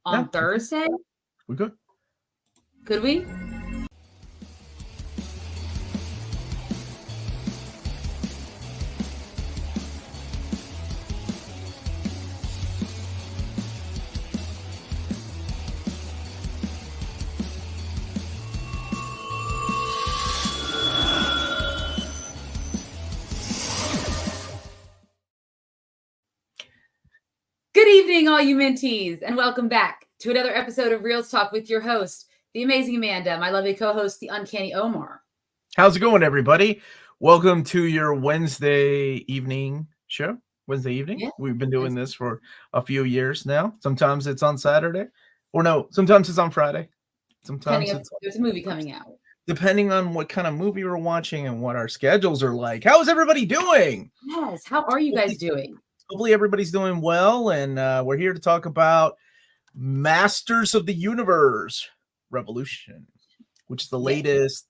on Thursday. We good? Could we? Good evening, all you mentees, and welcome back to another episode of Reelz Talk with your host, the amazing Amanda, my lovely co-host, the uncanny Omar. How's it going, everybody? Welcome to your Wednesday evening show. Wednesday evening. Yeah. We've been doing this for a few years now. Sometimes it's on Saturday, or no, sometimes it's on Friday. Sometimes there's a movie coming out. Depending on what kind of movie we're watching and what our schedules are like. How is everybody doing? Yes. How are you guys doing? Hopefully everybody's doing well, and we're here to talk about Masters of the Universe Revolution, which is the latest,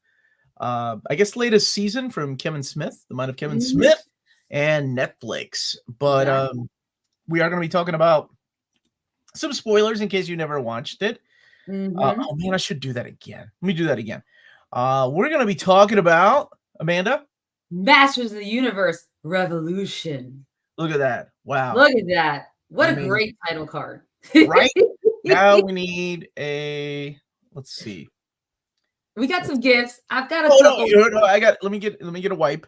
latest season from Kevin Smith, the mind of Kevin Smith, and Netflix. But we are going to be talking about some spoilers in case you never watched it. Oh man, I should do that again. Let me do that again. We're going to be talking about, Amanda? Masters of the Universe Revolution. Look at that. Wow. Look at that. What a great title card. Right? Now we need a, let's see. We got some gifts. I've got a let me get a wipe.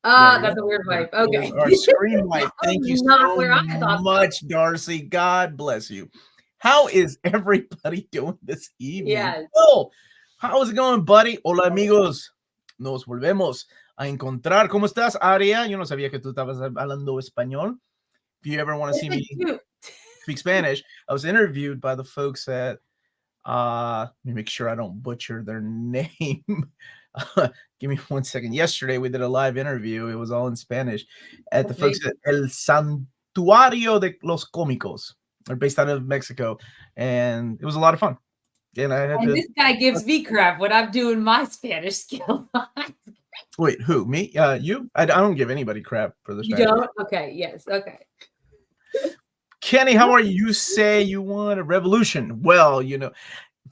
That's a weird wipe. Okay. Our screen wipe. Thank you so much, Darcy. God bless you. How is everybody doing this evening? Yes. Oh, how is it going, buddy? Hola, amigos. Nos volvemos a encontrar. ¿Cómo estás, Aria? Yo no sabía que tú estabas hablando español. If you ever want to see me speak Spanish, I was interviewed by the folks at, let me make sure I don't butcher their name. Give me 1 second. Yesterday, we did a live interview. It was all in Spanish at the folks at El Santuario de los Cómicos. They're based out of Mexico, and it was a lot of fun. And this guy gives me crap when I'm doing my Spanish skill. Wait, who? Me? You? I don't give anybody crap for this. You don't? Okay. Yes. Okay. Kenny, how are you? You say you want a revolution. Well,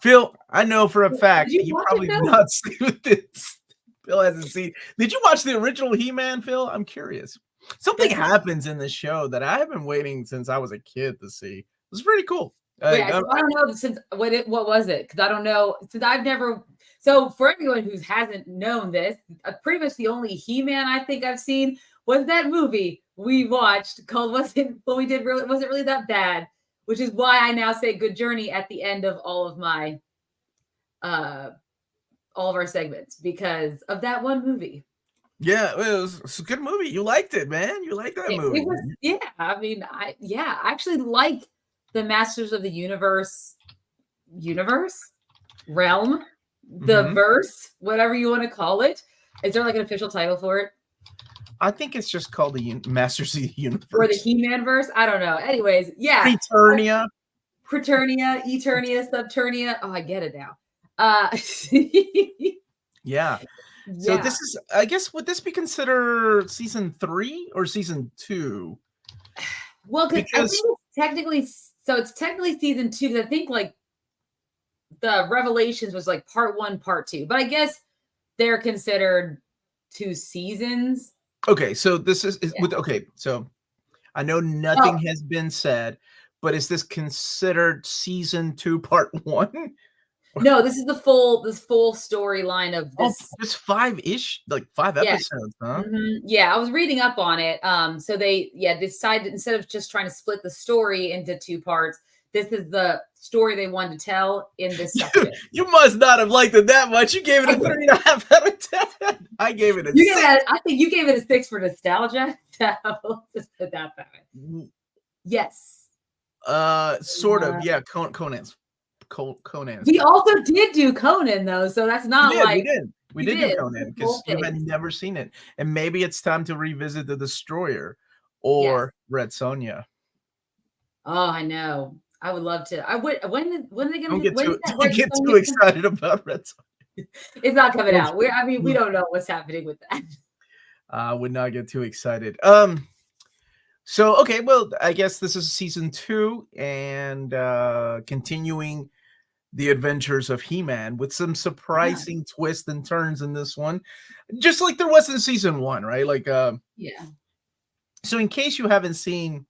Phil, I know for a fact you probably not seen this. Phil hasn't seen. Did you watch the original He-Man, Phil? I'm curious. Something happens in this show that I have been waiting since I was a kid to see. It was pretty cool. I don't know since what was it? Because I don't know since I've never. So for everyone who hasn't known this, pretty much the only He-Man I think I've seen was that movie we watched called wasn't really that bad, which is why I now say good journey at the end of all of my all of our segments because of that one movie. Yeah, it was a good movie. You liked it, man. You liked that movie. It was, I mean, I actually like the Masters of the Universe realm, the verse, whatever you want to call it. Is there like an official title for it? I think it's just called the Masters of the Universe. Or the He-Man verse? I don't know. Anyways, yeah. Preternia, Eternia, Subternia. Oh, I get it now. Yeah. So this is, I guess, would this be considered season 3 or season 2? Well, because I think it's technically season 2. Because I think like the Revelations was like part 1, part 2. But I guess they're considered 2 seasons. Okay, so this is with so I know nothing has been said, but is this considered season 2, part 1? No, this is the full storyline of this. Just 5-ish, like 5 episodes, huh? Yeah, I was reading up on it. So they decided instead of just trying to split the story into 2 parts, this is the story they wanted to tell in this section. You must not have liked it that much. You gave it a 3.5 out of 10. I gave it a 6. I think you gave it a 6 for nostalgia. So just put that back. Yes. Sort of. Yeah, Conan's. Conan. We also did do Conan though, so that's not we did do Conan because you had never seen it, and maybe it's time to revisit the Destroyer or Red Sonja. Oh, I know. I would love to. I would. When are they going to get too excited about Red Sonja? It's not coming out. We don't know what's happening with that. I would not get too excited. So, okay, well, I guess this is season 2 and continuing the adventures of He-Man with some Yeah. surprising twists and turns in this one, just like there was in season 1, right? Like, Yeah. so in case you haven't seen,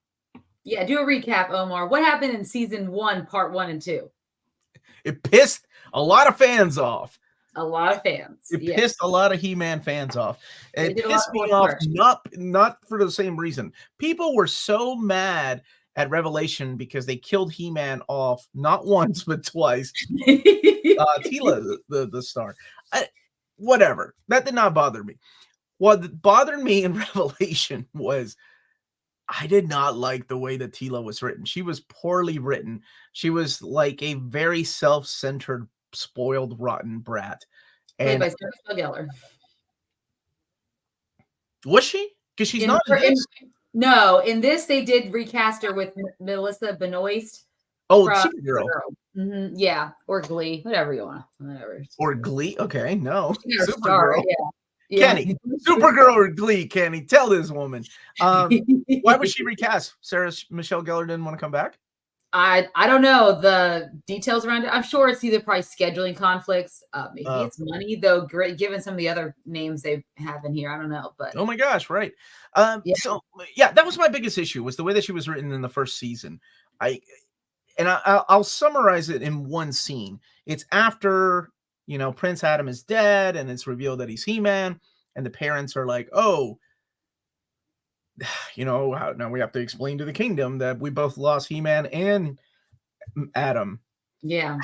Yeah. Do a recap, Omar. What happened in season 1, part 1 and 2? it pissed a lot of fans off. A lot of fans. It Yes. pissed a lot of He-Man fans off. They It did a pissed lot me more off harsh. not for the same reason. People were so mad at Revelation because they killed He-Man off not once but twice. Tila, the star. Whatever. That did not bother me. What bothered me in Revelation was I did not like the way that Tila was written. She was poorly written. She was like a very self-centered, spoiled, rotten brat. Played And by Sarah Spiegeler. was she? Because she's In, not in this. No, in this they did recast her with Melissa Benoist. Oh, Supergirl. Mm-hmm. Yeah, or Glee, whatever you want. Whatever. Or Glee. Okay, no. Supergirl. Star, yeah. Kenny, Supergirl or Glee, Kenny, tell this woman. Why was she recast? Sarah Michelle Gellar didn't want to come back? I don't know the details around it. I'm sure it's either probably scheduling conflicts. Maybe it's money, though. Great, given some of the other names they have in here, I don't know. But oh my gosh, right. So yeah, that was my biggest issue was the way that she was written in the first season. I'll summarize it in one scene. It's after Prince Adam is dead, and it's revealed that he's He-Man, and the parents are like, "Oh, now we have to explain to the kingdom that we both lost He-Man and Adam." Yeah.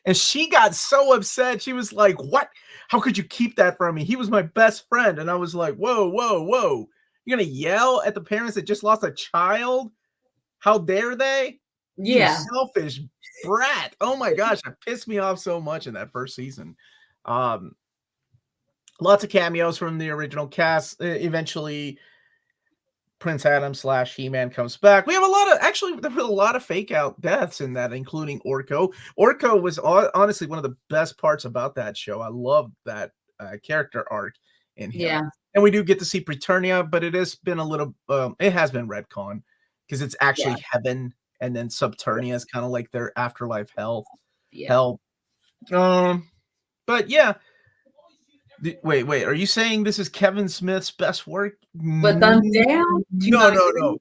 And she got so upset. She was like, "What? How could you keep that from me? He was my best friend." And I was like, "Whoa, whoa, whoa. You're going to yell at the parents that just lost a child? How dare they?" Yeah. You selfish brat. Oh my gosh, that pissed me off so much in that first season. Lots of cameos from the original cast. Eventually, Prince Adam / He-Man comes back. We have there were a lot of fake out deaths in that, including Orko. Orko was honestly one of the best parts about that show. I loved that character arc in him. Yeah. And we do get to see Preternia, but it has been a little, it has been retcon because it's actually heaven, and then Subternia is kind of like their afterlife hell. Yeah. But yeah. Wait, are you saying this is Kevin Smith's best work? But thumbs down? No.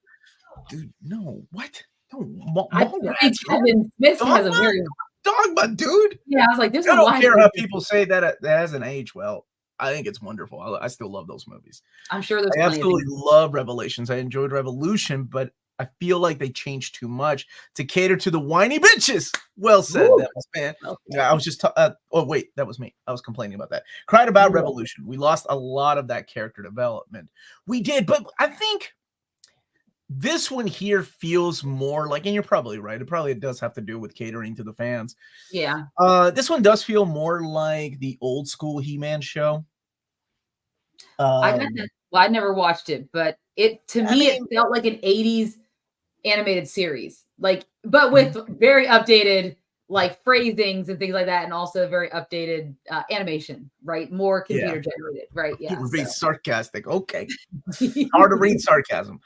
Dude, no. What? No. I think Kevin Smith has a very Dogma, dude. Yeah, I was like, this I don't care how people say that it hasn't aged well. I think it's wonderful. I still love those movies. I'm sure there's I absolutely love Revelations. I enjoyed Revolution, but I feel like they changed too much to cater to the whiny bitches. Well said, Devils, man. Okay. I was just oh wait, that was me. I was complaining about that. Cried about Revolution. We lost a lot of that character development. We did, but I think this one here feels more like, and you're probably right, it does have to do with catering to the fans. Yeah. This one does feel more like the old school He-Man show. I got that. Well, I never watched it, but it felt like an 80s animated series, like, but with very updated like phrasings and things like that, and also very updated animation, right? More computer generated, right? Yeah. You were being sarcastic. Okay. Hard to read sarcasm.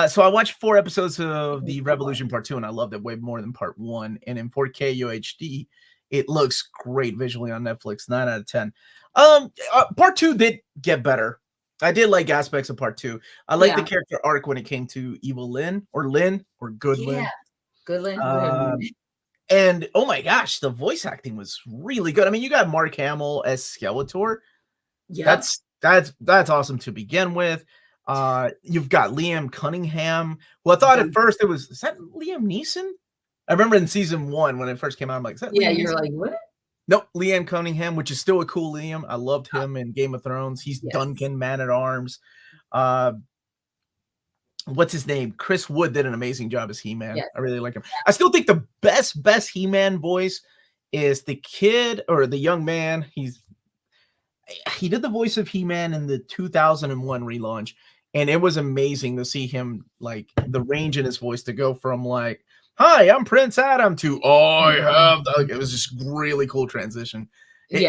So I watched 4 episodes of the Revolution Part 2, and I loved it way more than Part 1. And in 4K UHD, it looks great visually on Netflix. 9 out of 10. Part 2 did get better. I did like aspects of Part 2. I like the character arc when it came to Evil Lynn or Good Lynn. Yeah, Good Lynn. And oh my gosh, the voice acting was really good. I mean, you got Mark Hamill as Skeletor. Yeah, that's awesome to begin with. You've got Liam Cunningham. Well, I thought at first is that Liam Neeson? I remember in season 1 when it first came out, I'm like, is that Liam you're Neeson? Like, what? Nope, Liam Cunningham, which is still a cool Liam. I loved him in Game of Thrones. He's Duncan, Man at Arms. What's his name? Chris Wood did an amazing job as He-Man. I really like him. I still think the best He-Man voice is the kid or the young man. He did the voice of He-Man in the 2001 relaunch, and it was amazing to see him, like, the range in his voice to go from like, "Hi, I'm Prince Adam" to it was just really cool transition.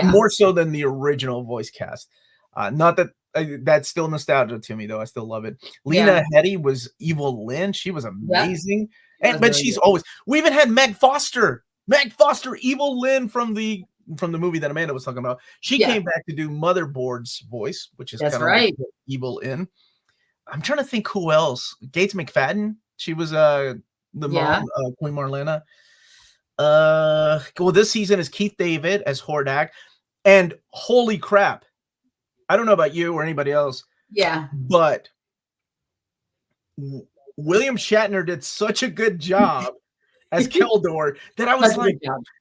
More so than the original voice cast. Not that that's still nostalgia to me, though. I still love it. Yeah. Lena Headey was Evil Lynn. She was amazing. Yep. But she's always. We even had Meg Foster. Meg Foster, Evil Lynn from the movie that Amanda was talking about. She came back to do Motherboard's voice, which is kind of like Evil Lynn. I'm trying to think who else. Gates McFadden. She was the mom, Queen Marlena. Well, this season is Keith David as Hordak. And holy crap. I don't know about you or anybody else. Yeah. But William Shatner did such a good job as Keldor that I was like,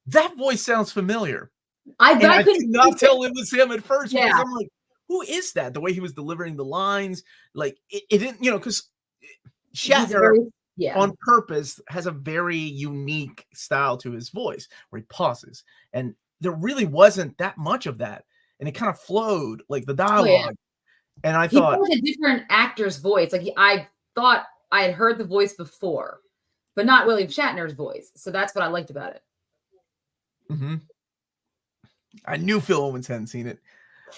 that voice sounds familiar. I could not tell it was him at first because I'm like, who is that? The way he was delivering the lines, like it didn't, because Shatner on purpose has a very unique style to his voice where he pauses, and there really wasn't that much of that, and it kind of flowed like the dialogue. And I thought he was a different actor's voice. Like I thought I had heard the voice before, but not William Shatner's voice. So that's what I liked about it. Mm-hmm. I knew Phil Owens hadn't seen it.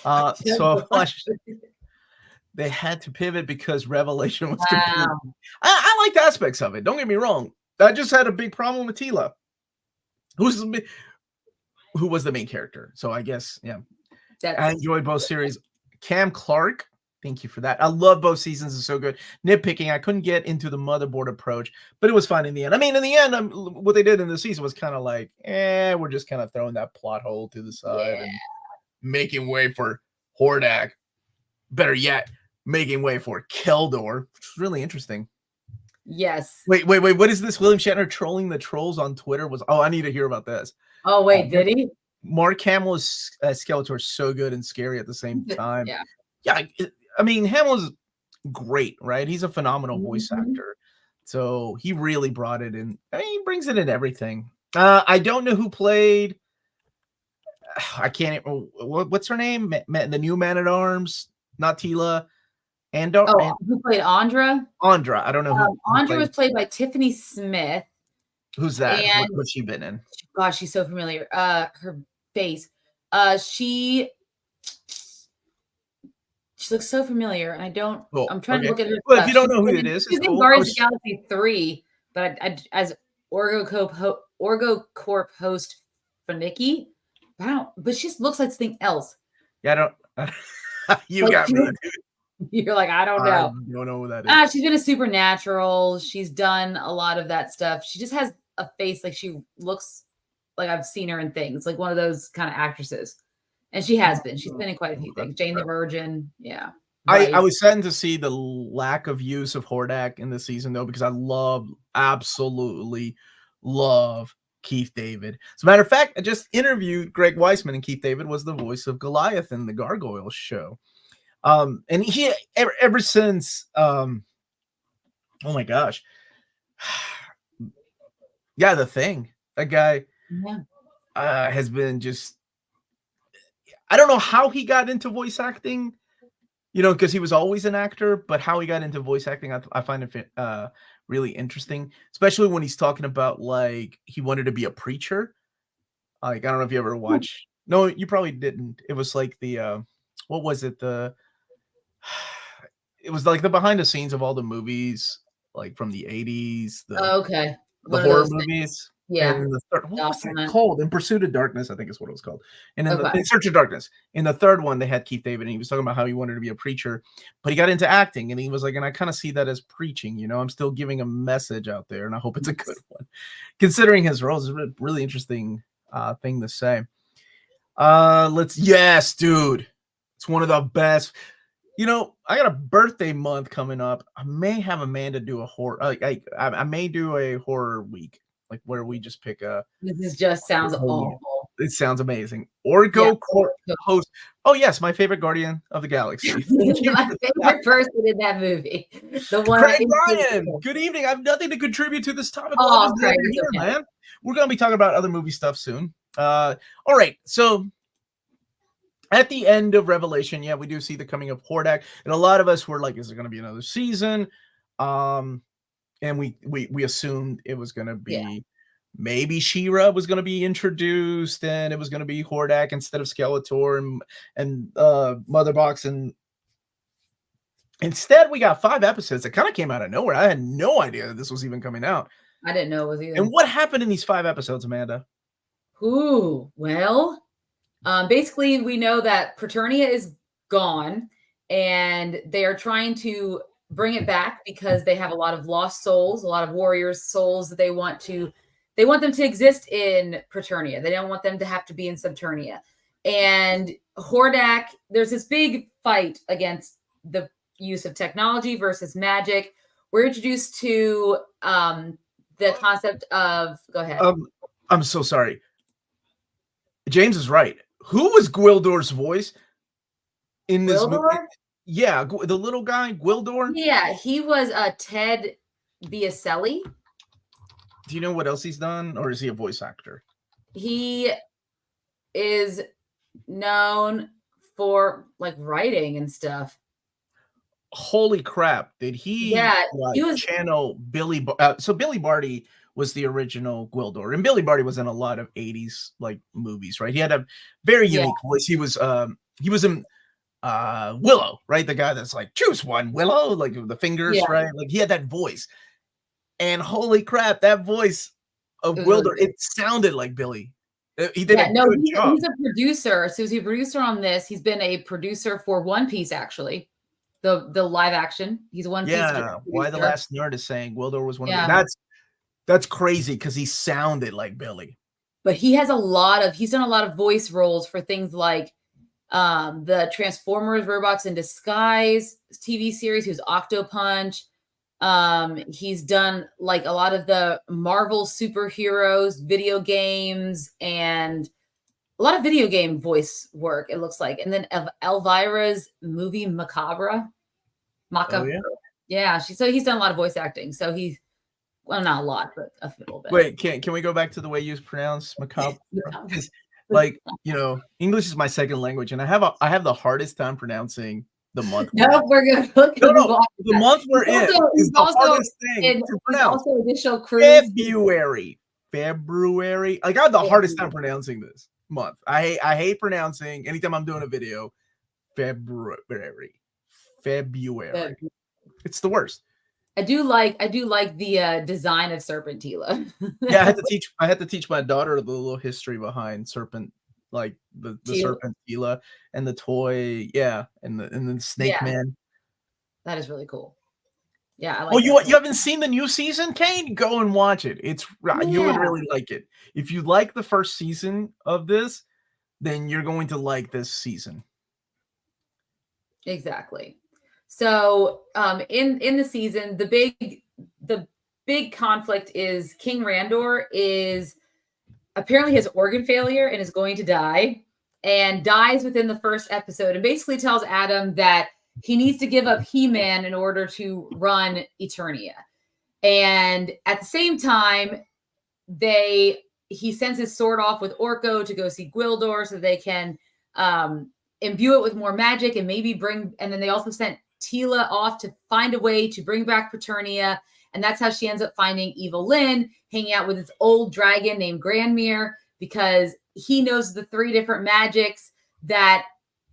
So they had to pivot because Revelation was complete. I liked aspects of it. Don't get me wrong. I just had a big problem with Tila, who was the main character. So I guess, I enjoyed both series. Cam Clark, thank you for that. I love both seasons. It's so good. Nitpicking, I couldn't get into the Motherboard approach, but it was fun in the end. I mean, in the end, what they did in the season was kind of like, we're just kind of throwing that plot hole to the side and making way for Hordak. Better yet, making way for Keldor, which is really interesting. Yes. Wait. What is this? William Shatner trolling the trolls on Twitter I need to hear about this. Oh, wait, did he? Mark Hamill's Skeletor is so good and scary at the same time. I mean, Hamill's great, right? He's a phenomenal voice actor. So he really brought it in. I mean, he brings it in everything. I don't know who played. I can't. What's her name? The new Man-at-Arms, not Tila. Who played Andra? Andra. I don't know who. Andra was played by Tiffany Smith. Who's that? What's she been in? Gosh, she's so familiar. Her face. She looks so familiar, and I don't. I'm trying to look at her. Well, if you don't know who it is, she's in Guardians of the Galaxy 3, but as OrgoCorp host for Nikki. Wow, but she just looks like something else. Yeah, I don't. You got me. You're like, I don't know. I don't know who that is. She's been a Supernatural. She's done a lot of that stuff. She just has a face like she looks like I've seen her in things, like one of those kind of actresses. And she has been. She's been in quite a few things. Jane the Virgin. Yeah. I was saddened to see the lack of use of Hordak in this season, though, because I absolutely love Keith David. As a matter of fact, I just interviewed Greg Weisman, and Keith David was the voice of Goliath in the Gargoyles show. And he ever since oh my gosh. The Thing. That guy has been just, I don't know how he got into voice acting, because he was always an actor, but how he got into voice acting, I find it really interesting, especially when he's talking about like he wanted to be a preacher. Like, I don't know if you ever watched. No, you probably didn't. It was like the what was it? It was like the behind the scenes of all the movies, like from the 80s. The horror movies. Yeah. And what was that called? In Pursuit of Darkness, I think is what it was called. And in Search of Darkness. In the third one, they had Keith David, and he was talking about how he wanted to be a preacher, but he got into acting, and he was like, and I kind of see that as preaching, I'm still giving a message out there, and I hope it's a good one. Considering his roles, it's a really interesting thing to say. Yes, dude. It's one of the best. I got a birthday month coming up. I may have Amanda do a horror. I may do a horror week, like where we just pick a. This just sounds awful. It sounds amazing. OrgoCorp host. Oh yes, my favorite Guardian of the Galaxy. My favorite person in that movie. The one. Craig Bryan. Good evening. I have nothing to contribute to this topic. Craig, man. We're gonna be talking about other movie stuff soon. All right, so. At the end of Revelation, we do see the coming of Hordak, and a lot of us were like, "Is there going to be another season?" And we assumed it was going to be maybe She-Ra was going to be introduced, and it was going to be Hordak instead of Skeletor and Mother Box and Instead, we got 5 episodes that kind of came out of nowhere. I had no idea that this was even coming out. I didn't know it was either. And what happened in these 5 episodes, Amanda? Ooh, well, basically, we know that Preternia is gone, and they are trying to bring it back because they have a lot of lost souls, a lot of warriors' souls that they want them to exist in Preternia. They don't want them to have to be in Subternia. And Hordak, there's this big fight against the use of technology versus magic. We're introduced to the concept of, go ahead. I'm so sorry. James is right. Who was Gwildor's voice in this movie? Yeah, the little guy, Gwildor. Yeah, he was Ted Biaselli. Do you know what else he's done, or is he a voice actor? He is known for like writing and stuff. Holy crap! Did he? Yeah, he was channel Billy. So Billy Barty was the original Gwildor, and Billy Barty was in a lot of 80s like movies, right? He had a very unique voice. He was in Willow, right? The guy that's like, choose one, Willow, like the fingers, right? Like he had that voice. And holy crap, that voice of Gwildor, it sounded like Billy. He did a good job. He's a producer. So he's a producer on this. He's been a producer for One Piece, actually. The live action. He's One Piece. Yeah, Why the Last Nerd is saying Gwildor was one of them. That's crazy because he sounded like Billy. But he's done a lot of voice roles for things like the Transformers Robots in Disguise TV series. He was Octopunch. He's done like a lot of the Marvel superheroes, video games, and a lot of video game voice work, it looks like. And then Elvira's movie Macabre. Oh, yeah. So he's done a lot of voice acting. So well, not a lot, but a little bit. Wait, can we go back to the way you pronounce Macabre? Like, English is my second language, and I have the hardest time pronouncing the month. No, we're good. The month we're in is the hardest thing to pronounce. Also, initial cruise. February. Like I have the hardest time pronouncing this month. I hate pronouncing anytime I'm doing a video. February. It's the worst. I do like the design of Serpent Tila. Yeah, I had to teach my daughter the little history behind Serpent, like the Serpent Tila and the toy, and the Snake Man. That is really cool. Yeah, I like. Well, you haven't seen the new season, Kane? Go and watch it. You would really like it. If you like the first season of this, then you're going to like this season. Exactly. So, in the season, the big conflict is King Randor is apparently has organ failure and is going to die, and dies within the first episode, and basically tells Adam that he needs to give up He-Man in order to run Eternia. And at the same time, he sends his sword off with Orko to go see Gwildor so they can imbue it with more magic and maybe and then they also sent Tila off to find a way to bring back Preternia. And that's how she ends up finding Evil Lyn, hanging out with this old dragon named Granmere, because he knows the 3 different magics that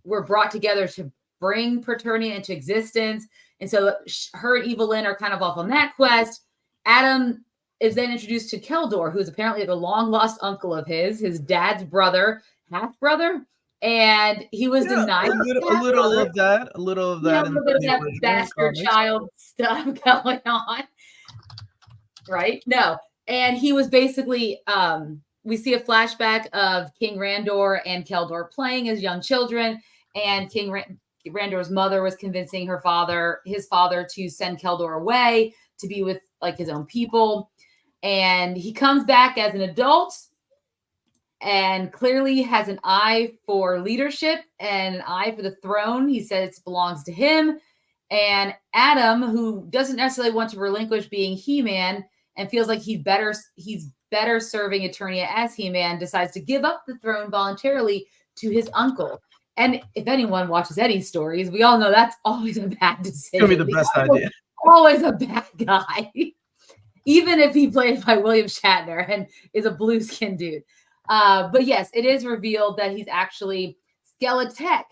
were brought together to bring Preternia into existence. And so her and Evil Lyn are kind of off on that quest. Adam is then introduced to Keldor, who's apparently the long-lost uncle of his dad's brother, half-brother. And he was denied a little of that. A little of that bastard child stuff going on. Right? No. And he was basically, we see a flashback of King Randor and Keldor playing as young children. And King Randor's mother was convincing his father to send Keldor away to be with like his own people. And he comes back as an adult and clearly has an eye for leadership and an eye for the throne. He says it belongs to him. And Adam, who doesn't necessarily want to relinquish being He-Man and feels like he's better serving Eternia as He-Man, decides to give up the throne voluntarily to his uncle. And if anyone watches Eddie's stories, we all know that's always a bad decision. It's going to be the best idea. Always a bad guy. Even if he played by William Shatner and is a blue-skinned dude. But yes, it is revealed that he's actually Skeletek.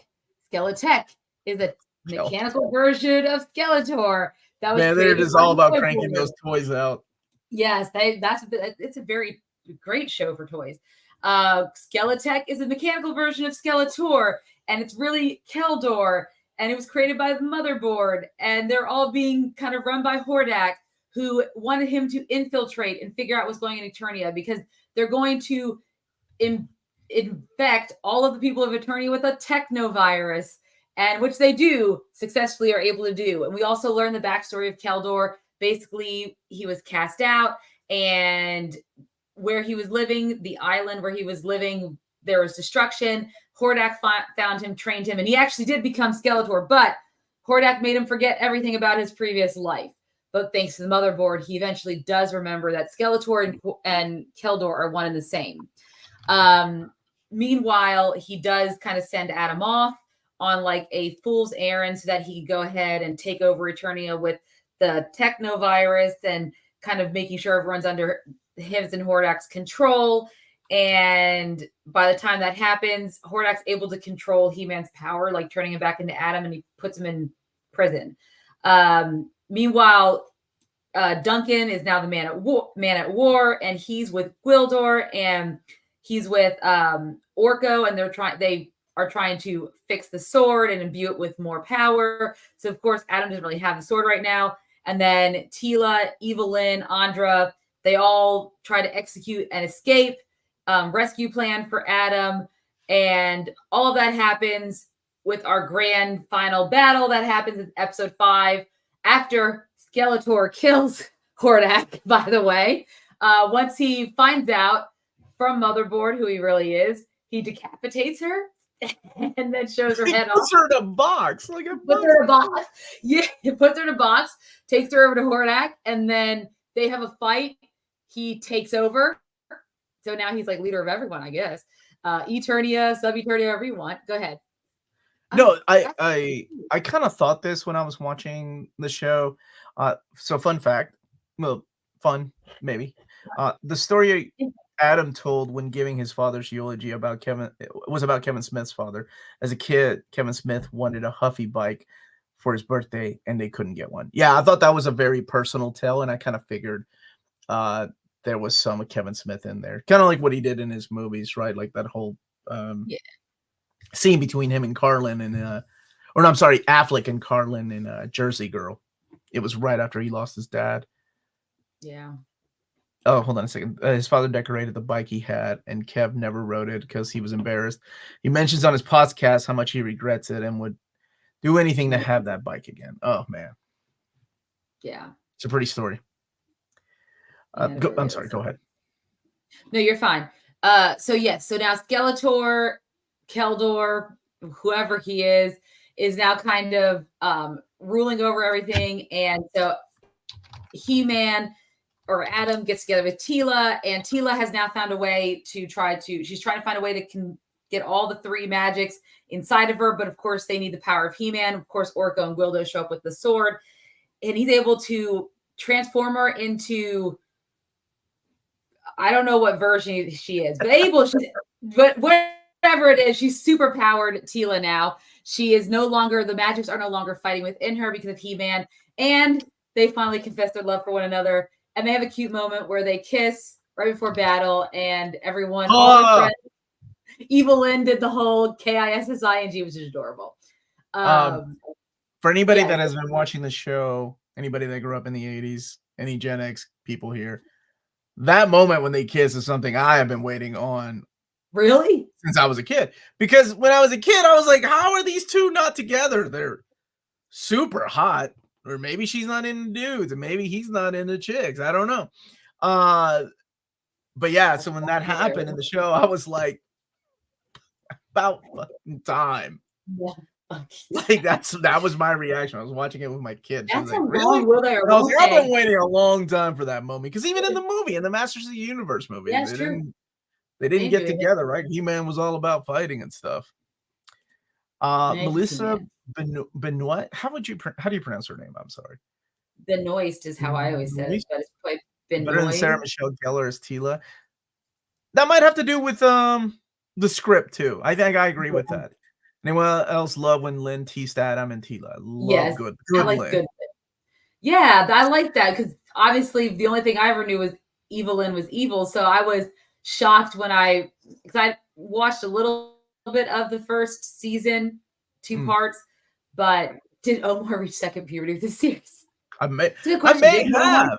Skeletek is a mechanical version of Skeletor that was Man, they're created just by all the about cranking motherboard. those toys out. Yes, it's a very great show for toys. Skeletech is a mechanical version of Skeletor, and it's really Keldor, and it was created by the motherboard, and they're all being kind of run by Hordak, who wanted him to infiltrate and figure out what's going on in Eternia, because they're going to infect all of the people of Eternia with a technovirus, and which they do successfully are able to do. And we also learn the backstory of Keldor. Basically, he was cast out, and where he was living, the island where he was living, there was destruction. Hordak found him, trained him, and he actually did become Skeletor, but Hordak made him forget everything about his previous life. But thanks to the motherboard, he eventually does remember that Skeletor and Keldor are one and the same. Meanwhile, he does kind of send Adam off on like a fool's errand so that he can go ahead and take over Eternia with the technovirus and kind of making sure everyone's under his and Hordak's control. And by the time that happens, Hordak's able to control He-Man's power, like turning him back into Adam, and he puts him in prison. Meanwhile, Duncan is now the man at war, and he's with Gwildor, and he's with Orko, and they are trying to fix the sword and imbue it with more power. So of course, Adam doesn't really have the sword right now. And then Teela, Evelyn, Andra, they all try to execute an escape rescue plan for Adam. And all of that happens with our grand final battle that happens in episode 5 after Skeletor kills Hordak, by the way. Once he finds out from Motherboard who he really is, he decapitates her and then shows her head off. Puts her in a box. Puts her in a box. Yeah, he puts her in a box, takes her over to Hordak, and then they have a fight. He takes over. So now he's like leader of everyone, I guess. Eternia, Sub-Eternia, whatever you want. Go ahead. No, I kind of thought this when I was watching the show. So fun fact, well, fun maybe. The story Adam told when giving his father's eulogy about Kevin was about Kevin Smith's father. As a kid, Kevin Smith wanted a Huffy bike for his birthday, and they couldn't get one. Yeah, I thought that was a very personal tale, and I kind of figured there was some of Kevin Smith in there, kind of like what he did in his movies, right? Like that whole scene between him and Carlin, and Affleck and Carlin in Jersey Girl. It was right after he lost his dad. Yeah. Oh, hold on a second. His father decorated the bike he had, and Kev never rode it because he was embarrassed. He mentions on his podcast how much he regrets it and would do anything to have that bike again. Oh, man. Yeah. It's a pretty story. I'm sorry. Go ahead. No, you're fine. So now Skeletor, Keldor, whoever he is now kind of ruling over everything. And so He-Man or Adam gets together with Teela, and Teela has now found a way she's trying to find a way to get all the 3 magics inside of her. But of course, they need the power of He-Man. Of course, Orko and Gwildo show up with the sword, and he's able to transform her into, I don't know what version she is, but whatever it is, she's super powered Teela now. She is the magics are no longer fighting within her because of He-Man, and they finally confess their love for one another, and they have a cute moment where they kiss right before battle, and everyone, all their friends, Evelyn did the whole KISSING, which is adorable. For anybody that has been watching the show, anybody that grew up in the 80s, any Gen X people here, that moment when they kiss is something I have been waiting on. Really? Since I was a kid. Because when I was a kid, I was like, how are these two not together? They're super hot. Or maybe she's not into dudes, and maybe he's not into chicks. I don't know. But yeah, so when that happened in the show, I was like, about fucking time. Yeah. Like that was my reaction. I was watching it with my kids. That's like, really? I've been waiting a long time for that moment, because even in the movie, in the Masters of the Universe movie, they didn't get together, right? He-Man was all about fighting and stuff. Melissa Benoist. How do you pronounce her name? I'm sorry. Benoist is how I always said it, but it's quite Benoist. Better than Sarah Michelle Gellar as Teela. That might have to do with the script too. I think I agree with that. Anyone else love when Lynn teased Adam and Tila? Love good I like Lynn. good. Yeah, I like that because obviously the only thing I ever knew was Evil Lynn was evil. So I was shocked when I watched a little bit of the first season, 2 parts, but did Omar reach second puberty with the series? I may have.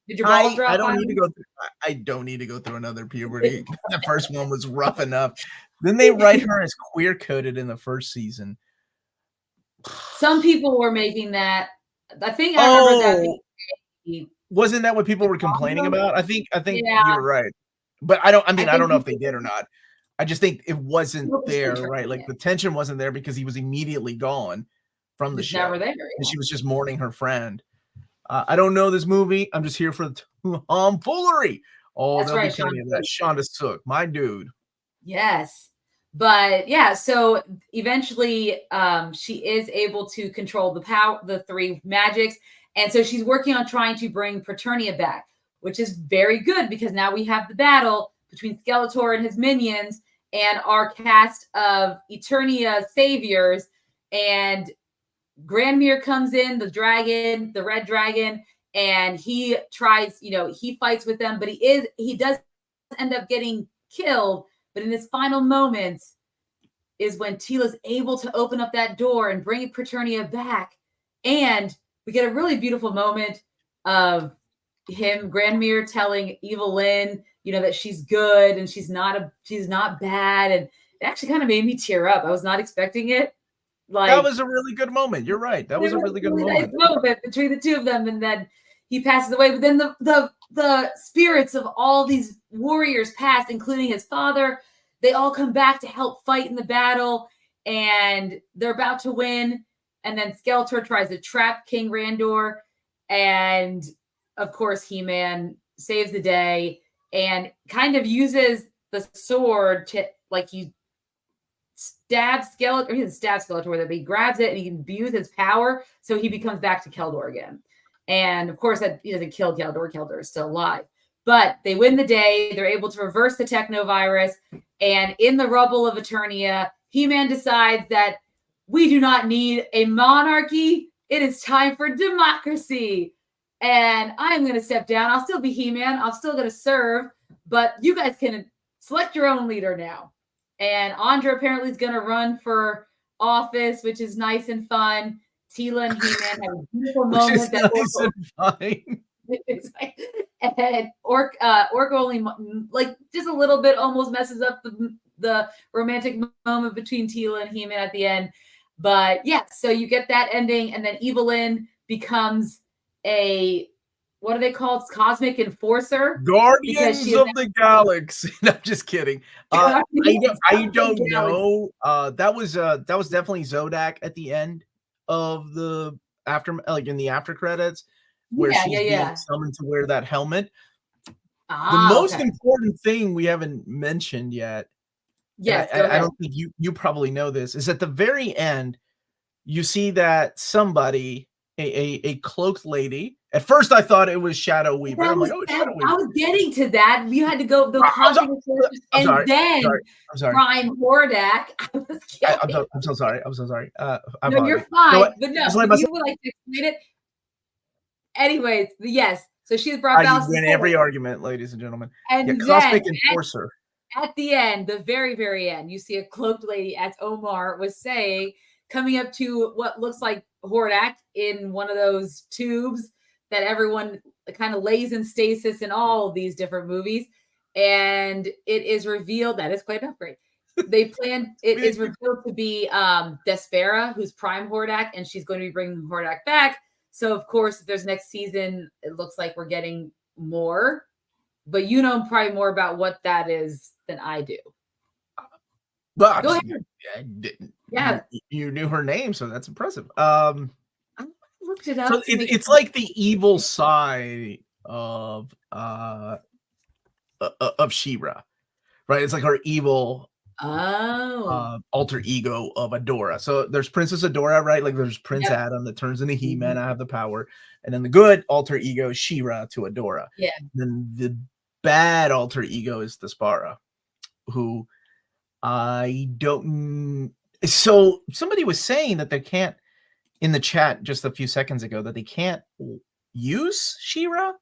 Did your balls drop? I don't need to go through. I don't need to go through another puberty. The first one was rough enough. Then they write her as queer coded in the first season. Some people were making that. I think I remember that. Wasn't that what people were complaining about? I think you're right. But I don't know if they did or not. I just think it wasn't there, right? Like the tension wasn't there because he was immediately gone from the show. Never there. And she was just mourning her friend. I don't know this movie. I'm just here for the tomfoolery. Oh, that's right, Shonda Sook, my dude. Yes. But yeah, so eventually she is able to control the 3 magics. And so she's working on trying to bring Preternia back, which is very good because now we have the battle between Skeletor and his minions and our cast of Eternia saviors. And Grandmere comes in, the red dragon, and he tries, he fights with them, but he does end up getting killed. But in his final moments is when Tila's able to open up that door and bring Preternia back. And we get a really beautiful moment of Grandmere telling Evil Lynn, that she's good and she's not bad. And it actually kind of made me tear up. I was not expecting it. That was a really good moment. You're right. That was a really good moment. Nice moment between the 2 of them, and then he passes away. But then the spirits of all these warriors past, including his father, they all come back to help fight in the battle, and they're about to win. And then Skeletor tries to trap King Randor, and of course He-Man saves the day and kind of uses the sword to he stabs Skeletor. He doesn't stab Skeletor, but he grabs it and he imbues his power, so he becomes back to Keldor again. And of course, he doesn't kill Keldor. Keldor is still alive. But they win the day. They're able to reverse the technovirus. And in the rubble of Eternia, He-Man decides that we do not need a monarchy. It is time for democracy. And I'm going to step down. I'll still be He-Man. I'm still going to serve. But you guys can select your own leader now. And Andra apparently is going to run for office, which is nice and fun. Tila and He-Man have a beautiful moment. And Orc only just a little bit almost messes up the romantic moment between Tila and He-Man at the end. But yeah, so you get that ending, and then Evil Lynn becomes a, what are they called? Cosmic Enforcer. Guardians of the Galaxy. No, I'm just kidding. I don't know. That was definitely Zodak at the end of the in the after credits, where she's being summoned to wear that helmet. The most important thing we haven't mentioned yet. Yes, I don't think you probably know this, is at the very end, you see that somebody, a cloaked lady. At first, I thought it was Shadow Weaver. I'm like, Shadow Weaver. I was getting to that. You had to go the Prime Hordak. I'm so sorry. No, you're fine. But no, you would like to explain it. Anyways, yes. So she's brought back. I win every argument, ladies and gentlemen. And Cosmic Enforcer. At the end, the very, very end, you see a cloaked lady, as Omar was saying, coming up to what looks like Hordak in one of those tubes that everyone kind of lays in stasis in all of these different movies. And it is revealed, that is quite an upgrade. It is revealed to be Despera, who's Prime Hordak, and she's going to be bringing Hordak back. So, of course, if there's next season, it looks like we're getting more. But you know probably more about what that is than I do. But go ahead. Yeah, you knew her name, so that's impressive. I looked it up. So it's like the evil side of She-Ra, right? It's like her evil alter ego of Adora. So there's Princess Adora, right? Like there's Prince Adam that turns into He-Man. I have the power, and then the good alter ego She-Ra to Adora. Yeah. And then the bad alter ego is Despera, who I don't. So somebody was saying that they can't, in the chat just a few seconds ago, that they can't use She-Ra.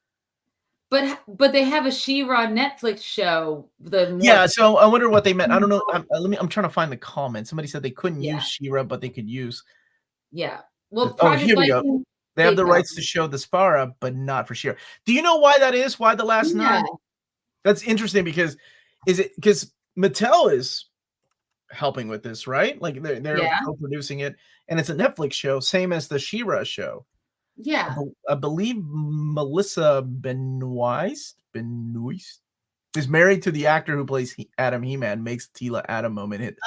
But they have a She-Ra Netflix show. Yeah, so I wonder what they meant. I don't know. I'm trying to find the comment. Somebody said they couldn't use She-Ra, but they could use. Yeah. Well, Here we go. They have the rights to show the Spara, but not for She-Ra. Do you know why that is? Why the last nine? That's interesting because because Mattel is helping with this, right? Like they're co-producing it, and it's a Netflix show, same as the She-Ra show. Yeah. I believe Melissa Benoist is married to the actor who plays Adam He-Man, makes Tila Adam moment hit.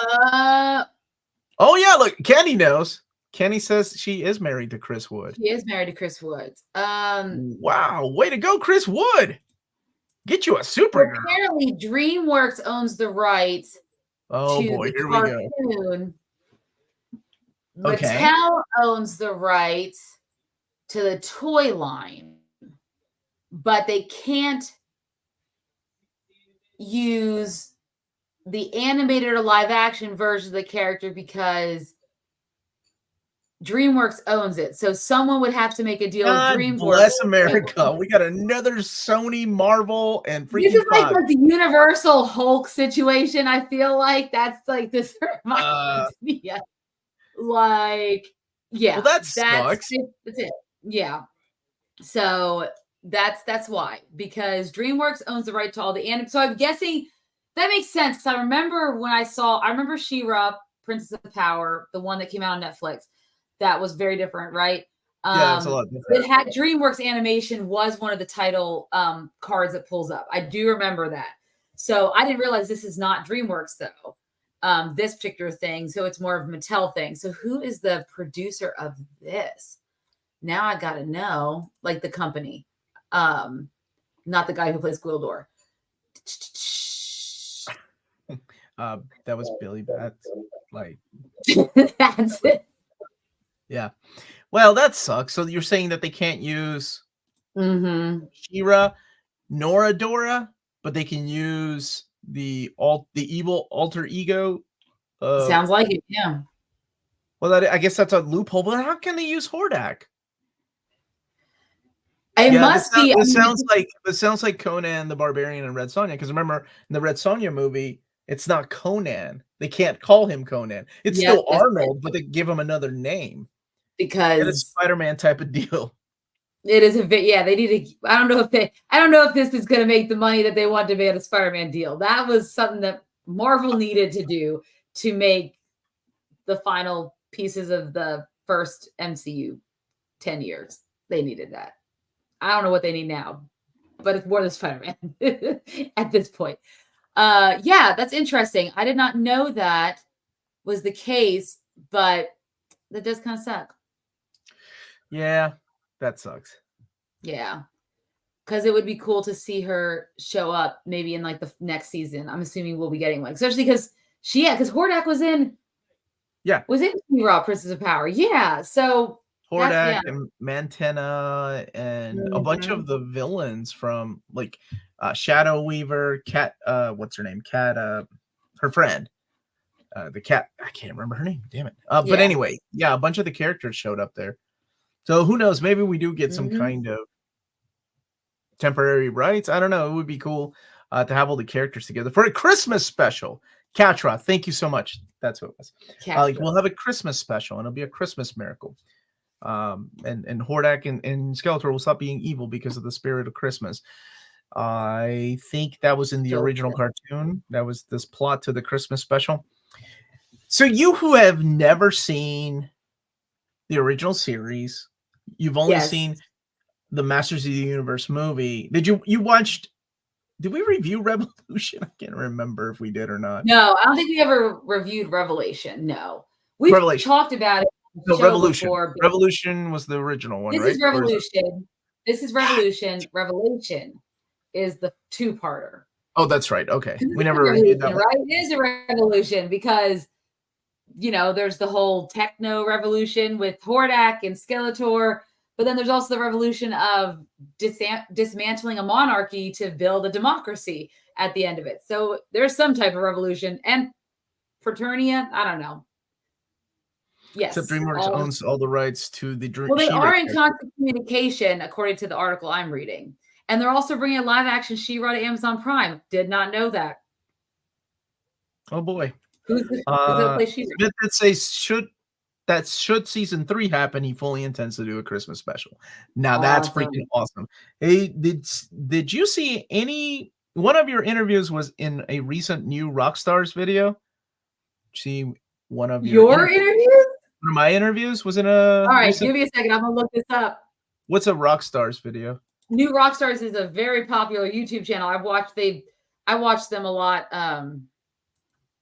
Oh yeah, look, Kenny knows. Kenny says she is married to Chris Wood. She is married to Chris Wood. Wow, way to go, Chris Wood. Get you a Supergirl. Apparently, DreamWorks owns the rights to the here cartoon. We go. Mattel owns the rights to the toy line, but they can't use the animated or live action version of the character because DreamWorks owns it. So someone would have to make a deal with DreamWorks. Bless America. We got another Sony, Marvel, and freaking This is like the Universal Hulk situation. I feel like that's like this. Yeah. Like, yeah. Well, that's That's it. Yeah. So that's why, because DreamWorks owns the right to all the anime. So I'm guessing that makes sense because I remember She-Ra, Princess of Power, the one that came out on Netflix. That was very different, right? Yeah, it's a lot different. It had DreamWorks Animation was one of the title cards that pulls up. I do remember that. So I didn't realize this is not DreamWorks though. This particular thing. So it's more of a Mattel thing. So who is the producer of this? Now I gotta know, like the company, not the guy who plays Gwildor. That was Billy Bats. Like that's it. Yeah. Well, that sucks. So you're saying that they can't use She-Ra, Nora Dora, but they can use the evil alter ego. Sounds like it, yeah. Well, I guess that's a loophole. But how can they use Hordak? It must be. It sounds like Conan the Barbarian and Red Sonja. Because remember, in the Red Sonja movie, it's not Conan. They can't call him Conan. It's still Arnold, but they give him another name. Because it's a Spider-Man type of deal. It is a bit, yeah. They need to. I don't know if this is going to make the money that they want to be at a Spider-Man deal. That was something that Marvel needed to do to make the final pieces of the first MCU 10 years. They needed that. I don't know what they need now, but it's more than Spider-Man at this point. Yeah, that's interesting. I did not know that was the case, but that does kind of suck. Yeah, that sucks. Yeah, because it would be cool to see her show up maybe in like the next season. I'm assuming we'll be getting one, especially because because Hordak was in. Yeah, was in She-Ra, Princess of Power. Yeah, so Hordak and Mantenna and a bunch of the villains from like Shadow Weaver, Cat. What's her name? Cat. Her friend. The cat. I can't remember her name. Damn it. But anyway, yeah, a bunch of the characters showed up there. So who knows? Maybe we do get some kind of temporary rights. I don't know. It would be cool to have all the characters together for a Christmas special. Catra, thank you so much. That's what it was. We'll have a Christmas special, and it'll be a Christmas miracle. And Hordak and Skeletor will stop being evil because of the spirit of Christmas. I think that was in the original cartoon. That was this plot to the Christmas special. So you who have never seen the original series, you've only seen the Masters of the Universe movie. Did we review Revolution? I can't remember if we did or not. No, I don't think we ever reviewed Revelation. No. We've talked about it. No, Revolution. Revolution was the original one, right? This is Revolution. This is Revolution. Revelation is the two-parter. Oh, that's right. Okay. We never reviewed that one. Right? It is a revolution because there's the whole techno revolution with Hordak and Skeletor, but then there's also the revolution of dismantling a monarchy to build a democracy at the end of it. So there's some type of revolution, and Fraternia. I don't know. Yes. Except DreamWorks owns all the rights to the Well, they are in constant communication, according to the article I'm reading. And they're also bringing a live-action She-Ra to Amazon Prime. Did not know that. Oh, boy. Who's that play She-Ra? That should season 3 happen, he fully intends to do a Christmas special. Now, that's freaking awesome. Hey, did you see one of your interviews was in a recent new Rockstars video? See one of your interviews? One of my interviews was in a. All right, give me a second. I'm gonna look this up. What's a Rockstars video? New Rockstars is a very popular YouTube channel. I watched them a lot.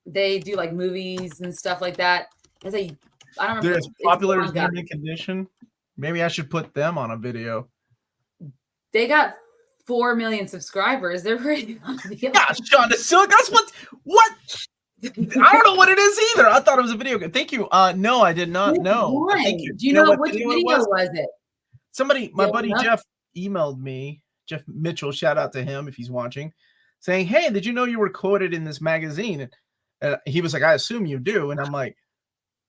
They do like movies and stuff like that. I don't remember. They're as popular as Near Mint Condition. Maybe I should put them on a video. They got 4 million subscribers. They're pretty. Gosh, John, that's what? I don't know what it is either. I thought it was a video game. Thank you. No, I did not know. Thank you. Do you know which video was it? Somebody, my buddy Jeff emailed me, Jeff Mitchell, shout out to him if he's watching, saying, hey, did you know you were quoted in this magazine? And he was like, I assume you do. And I'm like,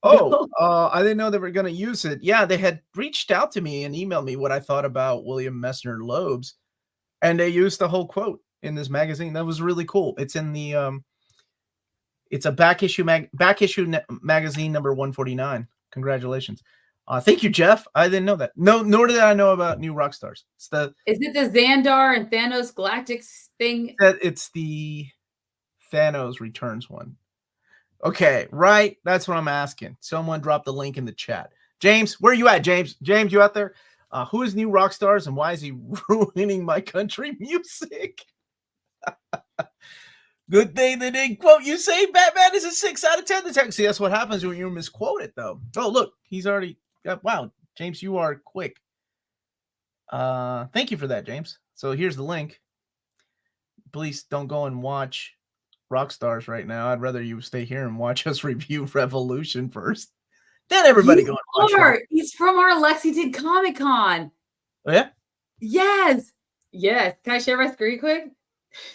I didn't know they were going to use it. Yeah, they had reached out to me and emailed me what I thought about William Messner Loeb's. And they used the whole quote in this magazine. That was really cool. It's in the... It's a back issue magazine number 149. Congratulations. Thank you, Jeff. I didn't know that. No, nor did I know about New Rockstars. Is it the Xandar and Thanos Galactics thing? It's the Thanos Returns one. Okay, right. That's what I'm asking. Someone dropped the link in the chat. James, where are you at, James? James, you out there? Who is New Rockstars and why is he ruining my country music? Good thing they didn't quote you. Say Batman is a 6 out of 10 detective. See, that's what happens when you misquote it, though. Oh, look, he's already got. Wow, James, you are quick. Thank you for that, James. So here's the link. Please don't go and watch Rockstars right now. I'd rather you stay here and watch us review Revolution first. Then everybody go and watch Omar, he's from our Lexington Comic Con. Oh, yeah? Yes. Can I share my screen quick?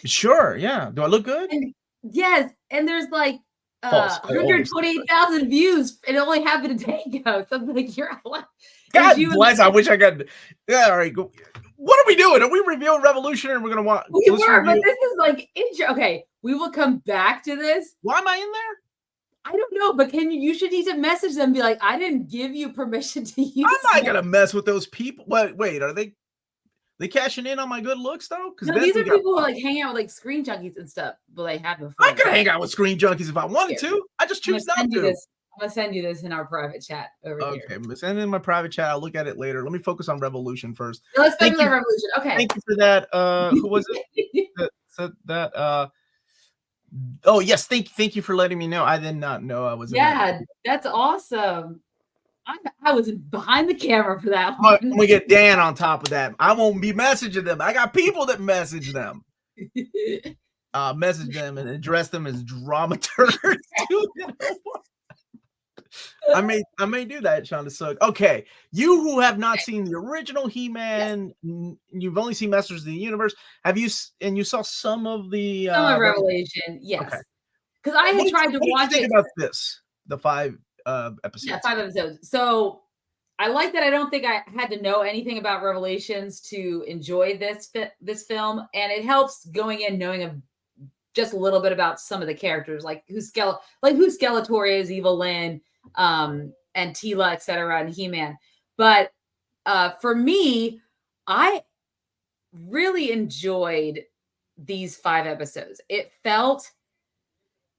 Sure, yeah. Do I look good? Yes, and there's like 128,000 views. It only happened a day ago. So I'm like, you're alive. God bless. I wish I got. Yeah, all right. Go. What are we doing? Are we reviewing Revolution and we're gonna watch? We were, but this is like okay. We will come back to this. Why am I in there? I don't know, but you should need to message them and be like, I didn't give you permission to use. I'm not gonna mess with those people. Wait, are they cashing in on my good looks though? Because these are people who like hang out with like screen junkies and stuff, but they have before. I could hang out with screen junkies if I wanted to. I just choose not to. I'm gonna send you this in our private chat over here. Okay, send it in my private chat. I'll look at it later. Let me focus on Revolution first. Let's focus on Revolution. Okay. Thank you for that. Who was it? Oh yes, thank you for letting me know. I did not know I was. That's awesome. I was behind the camera for that one. We get Dan on top of that. I won't be messaging them. I got people that message them. Message them and address them as dramaturgs. I may do that, Sean. Okay, you who have not seen the original He-Man, you've only seen Masters of the Universe. Have you? And you saw some of the Revelation, yes. Because I had tried to watch it. About this, the 5 episodes. Yeah, 5 episodes. So I like that. I don't think I had to know anything about Revelations to enjoy this film, and it helps going in knowing just a little bit about some of the characters, like who Skeletor is, Evil Lynn, and Tila, etc., and He-Man. But for me, I really enjoyed these 5 episodes. It felt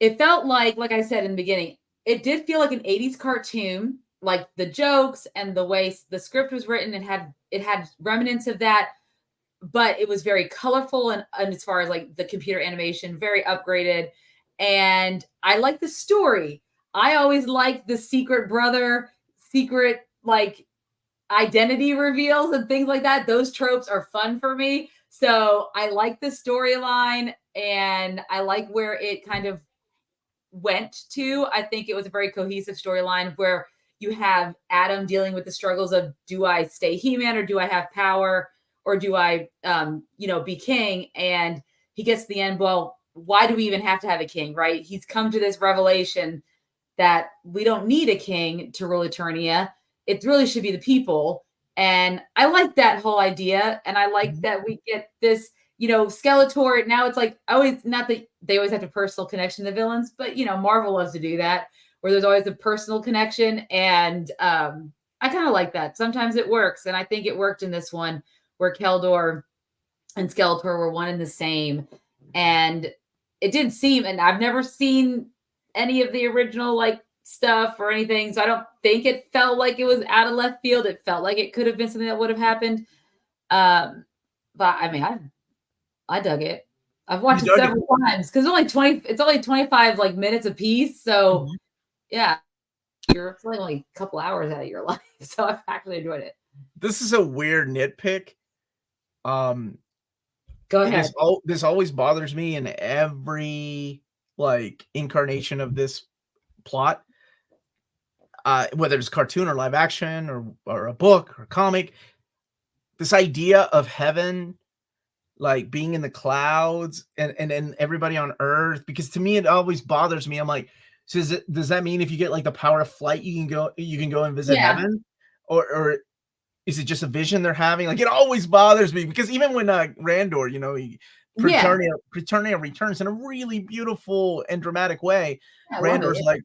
like I said in the beginning, it did feel like an 80s cartoon, like the jokes and the way the script was written. It had remnants of that, but it was very colorful and as far as like the computer animation, very upgraded. And I like the story. I always like the secret like identity reveals and things like that. Those tropes are fun for me. So I like the storyline and I like where it kind of went to. I think it was a very cohesive storyline where you have Adam dealing with the struggles of, do I stay He-Man or do I have power or do I, be king? And he gets to the end. Well, why do we even have to have a king, right? He's come to this revelation that we don't need a king to rule Eternia. It really should be the people. And I like that whole idea. And I like that we get this, Skeletor. Now it's like always, not that they always have a personal connection to the villains, but Marvel loves to do that, where there's always a personal connection. And I kind of like that. Sometimes it works. And I think it worked in this one where Keldor and Skeletor were one and the same. And it didn't seem, and I've never seen any of the original stuff or anything. So I don't think it felt like it was out of left field. It felt like it could have been something that would have happened. But I mean, I dug it. I've watched it several times because it's only 25 minutes a piece. So yeah, you're only a couple hours out of your life. So I've actually enjoyed it. This is a weird nitpick. Go ahead. This always bothers me in every incarnation of this plot. Whether it's cartoon or live action or a book or a comic, this idea of heaven being in the clouds and everybody on earth, because to me it always bothers me. I'm like, so does that mean if you get the power of flight you can go and visit heaven, or is it just a vision they're having? It always bothers me, because even when Randor, Preternia returns in a really beautiful and dramatic way. Randor's like,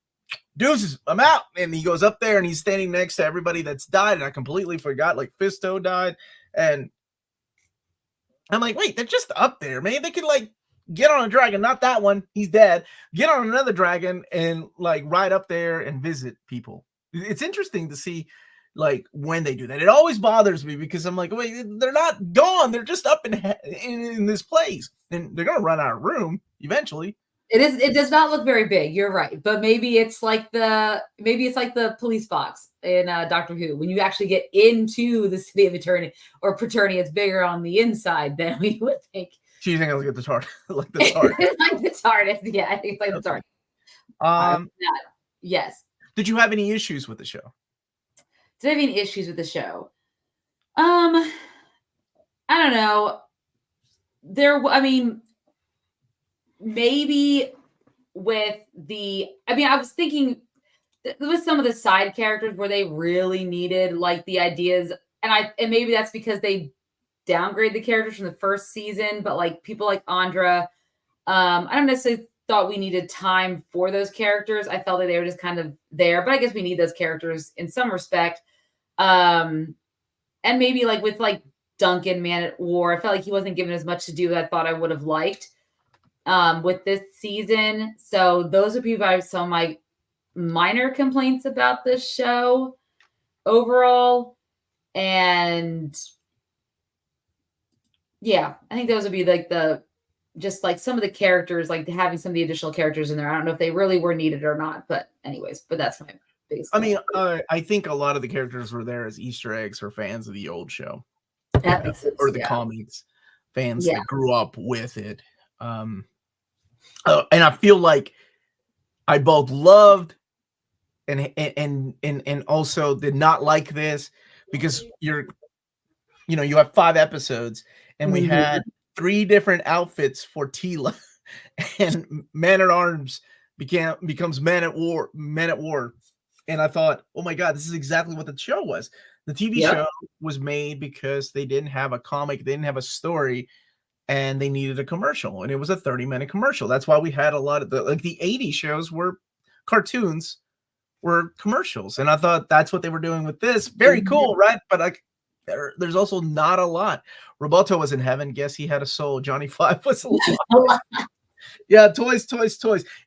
deuces, I'm out. And he goes up there and he's standing next to everybody that's died. And I completely forgot, Fisto died. And I'm like, wait, they're just up there, man. They could get on a dragon, not that one, he's dead. Get on another dragon and ride up there and visit people. It's interesting to see when they do that. It always bothers me, because I'm like, wait, they're not gone. They're just up in this place, and they're gonna run out of room eventually. It does not look very big. You're right, but maybe it's like the police box in Doctor Who. When you actually get into the city of Eternia or Preternia, it's bigger on the inside than we would think. So you think I'll get the TARDIS? Like the TARDIS? Like the TARDIS, yeah. I think it's like the TARDIS. Yes. Did you have any issues with the show? Did I have any issues with the show? I don't know. Maybe with I was thinking with some of the side characters where they really needed the ideas, and maybe that's because they downgrade the characters from the first season, but people like Andra, I don't necessarily thought we needed time for those characters. I felt that they were just kind of there, but I guess we need those characters in some respect. And maybe with Duncan, Man at War, I felt like he wasn't given as much to do as I thought I would have liked with this season. So those would be some of my minor complaints about this show overall. And yeah, I think those would be some of the characters, having some of the additional characters in there. I don't know if they really were needed or not, but anyways, that's my biggest complaint. I think a lot of the characters were there as Easter eggs for fans of the old show. That makes sense. Or the comics fans that grew up with it. And I feel like I both loved and also did not like this, because you have 5 episodes and we had 3 different outfits for Tila, and Man at Arms becomes Man at War. And I thought, oh my God, this is exactly what the show was. The TV show was made because they didn't have a comic, they didn't have a story, and they needed a commercial, and it was a 30-minute commercial. That's why we had a lot of the 80s shows were cartoons, were commercials. And I thought that's what they were doing with this. Very cool, right? But there's also not a lot. Roboto was in heaven. Guess he had a soul. Johnny Five was a lot. Yeah, toys.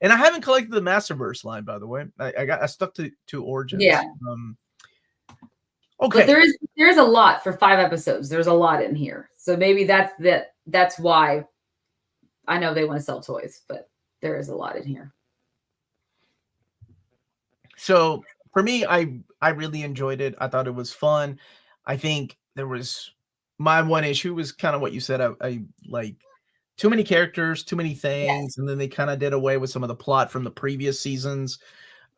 And I haven't collected the Masterverse line, by the way. I stuck to Origins. Yeah. Okay. But there's a lot for 5 episodes. There's a lot in here. So maybe that's why I know they want to sell toys, but there is a lot in here. So for me, I really enjoyed it. I thought it was fun. I think there was my one issue was kind of what you said. I like too many characters, too many things, and then they kind of did away with some of the plot from the previous seasons.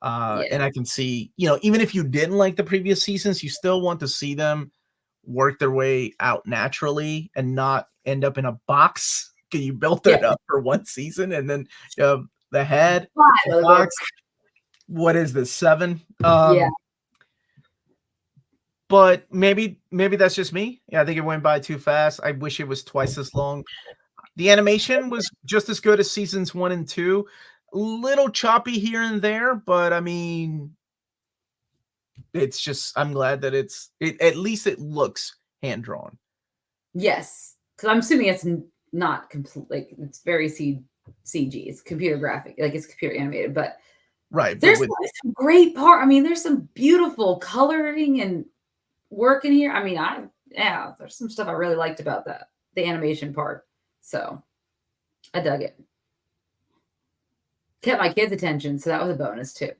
And I can see, even if you didn't like the previous seasons, you still want to see them work their way out naturally and not end up in a box you built it up for one season, and then the head, the Five box. What is this, 7? Yeah. But maybe that's just me. Yeah, I think it went by too fast. I wish it was twice as long. The animation was just as good as seasons 1 and 2. A little choppy here and there, but I mean, it's just, I'm glad that it at least it looks hand drawn. Yes, because I'm assuming it's not complete. Like it's very CG. It's computer graphic, like it's computer animated. But right, there's some great part. I mean, there's some beautiful coloring and work in here. I mean, there's some stuff I really liked about the animation part. So I dug it. Kept my kids' attention, so that was a bonus too.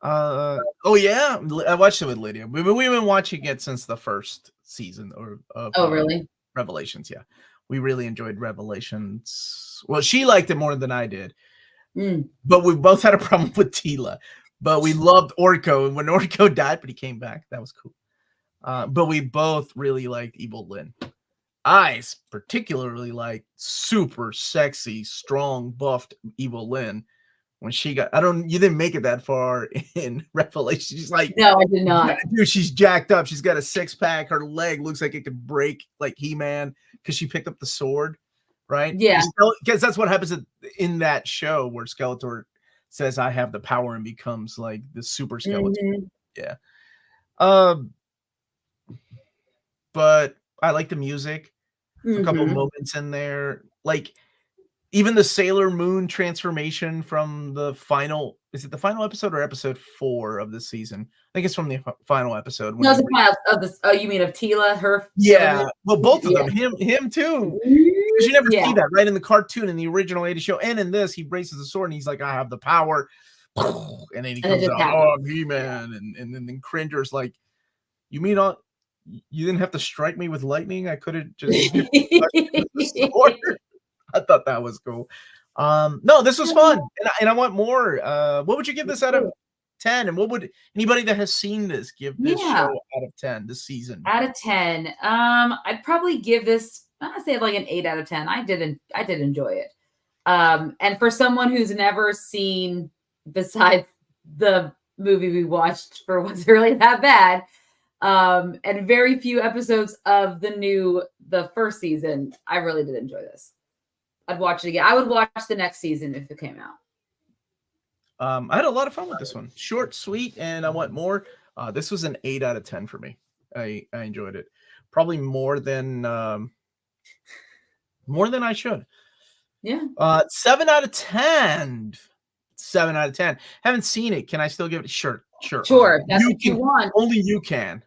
Oh yeah, I watched it with Lydia. We've been watching it since the first season of really? Revelations. Yeah, we really enjoyed Revelations. Well, she liked it more than I did, but we both had a problem with Tila. But we loved Orko, and when Orko died, but he came back, that was cool. But we both really liked Evil Lynn. I particularly like super sexy, strong, buffed Evil Lynn. When she got, you didn't make it that far in Revelation. She's like, no, I did not. Dude, she's jacked up. She's got a 6-pack. Her leg looks like it could break like He-Man because she picked up the sword, right? Yeah. Because that's what happens in that show where Skeletor says, I have the power, and becomes like the super Skeletor. Yeah. But I like the music. A couple moments in there. Like, even the Sailor Moon transformation from the final, is it the final episode or episode 4 of the season? I think it's from the final episode. No, it's the final of this. Oh, you mean of Tila, her? Yeah. Well, both of them, him too. Because you never see that, right? In the cartoon, in the original 80s show, and in this, he raises the sword and he's like, I have the power. And then he comes out, oh, I'm He-Man. And then Cringer's like, you mean you didn't have to strike me with lightning? I could have just I thought that was cool. No, this was fun, and I want more. What would you give this out of 10? And what would anybody that has seen this give this show out of 10 this season? Out of 10, I'd probably give this, I'd say like an 8 out of 10. I did enjoy it. And for someone who's never seen, besides the movie we watched for Was It Really That Bad, and very few episodes of the first season, I really did enjoy this. I'd watch it again. I would watch the next season if it came out. I had a lot of fun with this one. Short, sweet, and I want more. This was an 8 out of 10 for me. I enjoyed it. Probably more than I should. Yeah. 7 out of 10. 7 out of 10. Haven't seen it. Can I still give it? Sure. That's what you want. Only you can.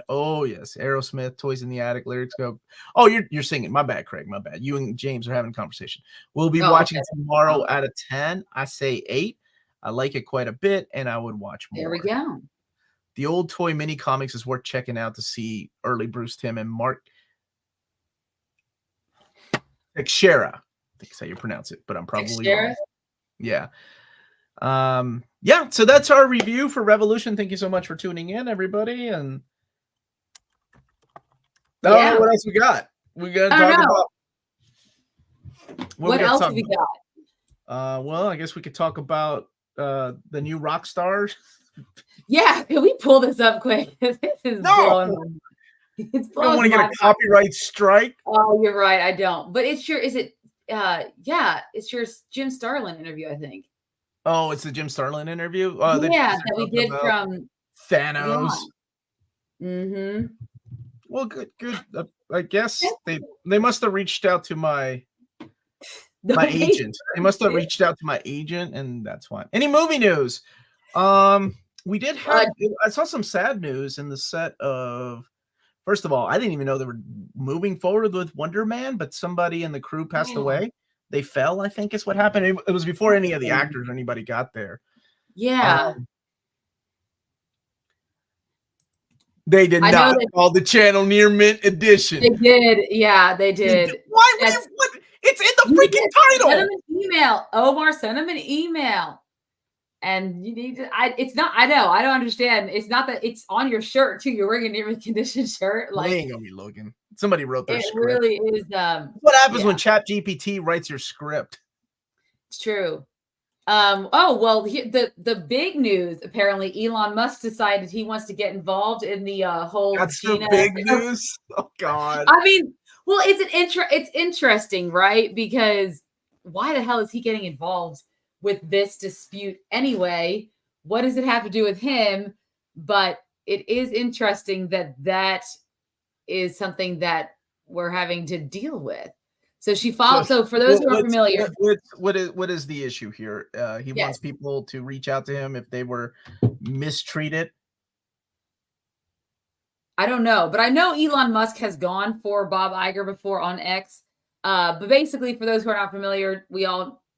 Oh yes. Aerosmith, Toys in the Attic, lyrics go. Oh, you're singing. My bad, Craig. My bad. You and James are having a conversation. We'll be watching tomorrow out of 10. I say 8. I like it quite a bit, and I would watch more. There we go. The old toy mini comics is worth checking out to see early Bruce Timm and Mark Teixeira. I think that's how you pronounce it, but I'm probably wrong. Yeah. So that's our review for Revolution. Thank you so much for tuning in, everybody. And I don't know what else we got. We got to talk about what else have we got? Well, I guess we could talk about the new rock stars. Yeah, can we pull this up quick? This is blowing my mind. It's blowing. I don't want to get a copyright strike. Oh, you're right. I don't. But it's your it's your Jim Starlin interview, I think. Oh, it's the Jim Starlin interview? That we did from Thanos. Yeah. Well, good. I guess they must have reached out to my agent. They must have reached out to my agent, and that's why. Any movie news? We did have. I saw some sad news in the set of. First of all, I didn't even know they were moving forward with Wonder Man, but somebody in the crew passed away. They fell, I think is what happened. It was before any of the actors or anybody got there. Yeah. They did not call the channel Near Mint Edition. They did. Yeah, they did. Why? What? It's in the freaking title. Send them an email. Omar, send them an email. And you need to, it's not, I know, I don't understand. It's not that it's on your shirt too. You're wearing a Near Mint Condition shirt. Like, they ain't gonna be looking. Somebody wrote their script. It really is. What happens when ChatGPT writes your script? It's true. Oh, well, the big news, apparently Elon Musk decided he wants to get involved in the whole That's Gina. the big news. Oh God. I mean, well, it's interesting, right? Because why the hell is he getting involved with this dispute anyway? What does it have to do with him? But it is interesting that is something that we're having to deal with. So she followed. So for those who are familiar, what is the issue here? He wants people to reach out to him if they were mistreated. I don't know, but I know Elon Musk has gone for Bob Iger before on X. But basically, for those who are not familiar,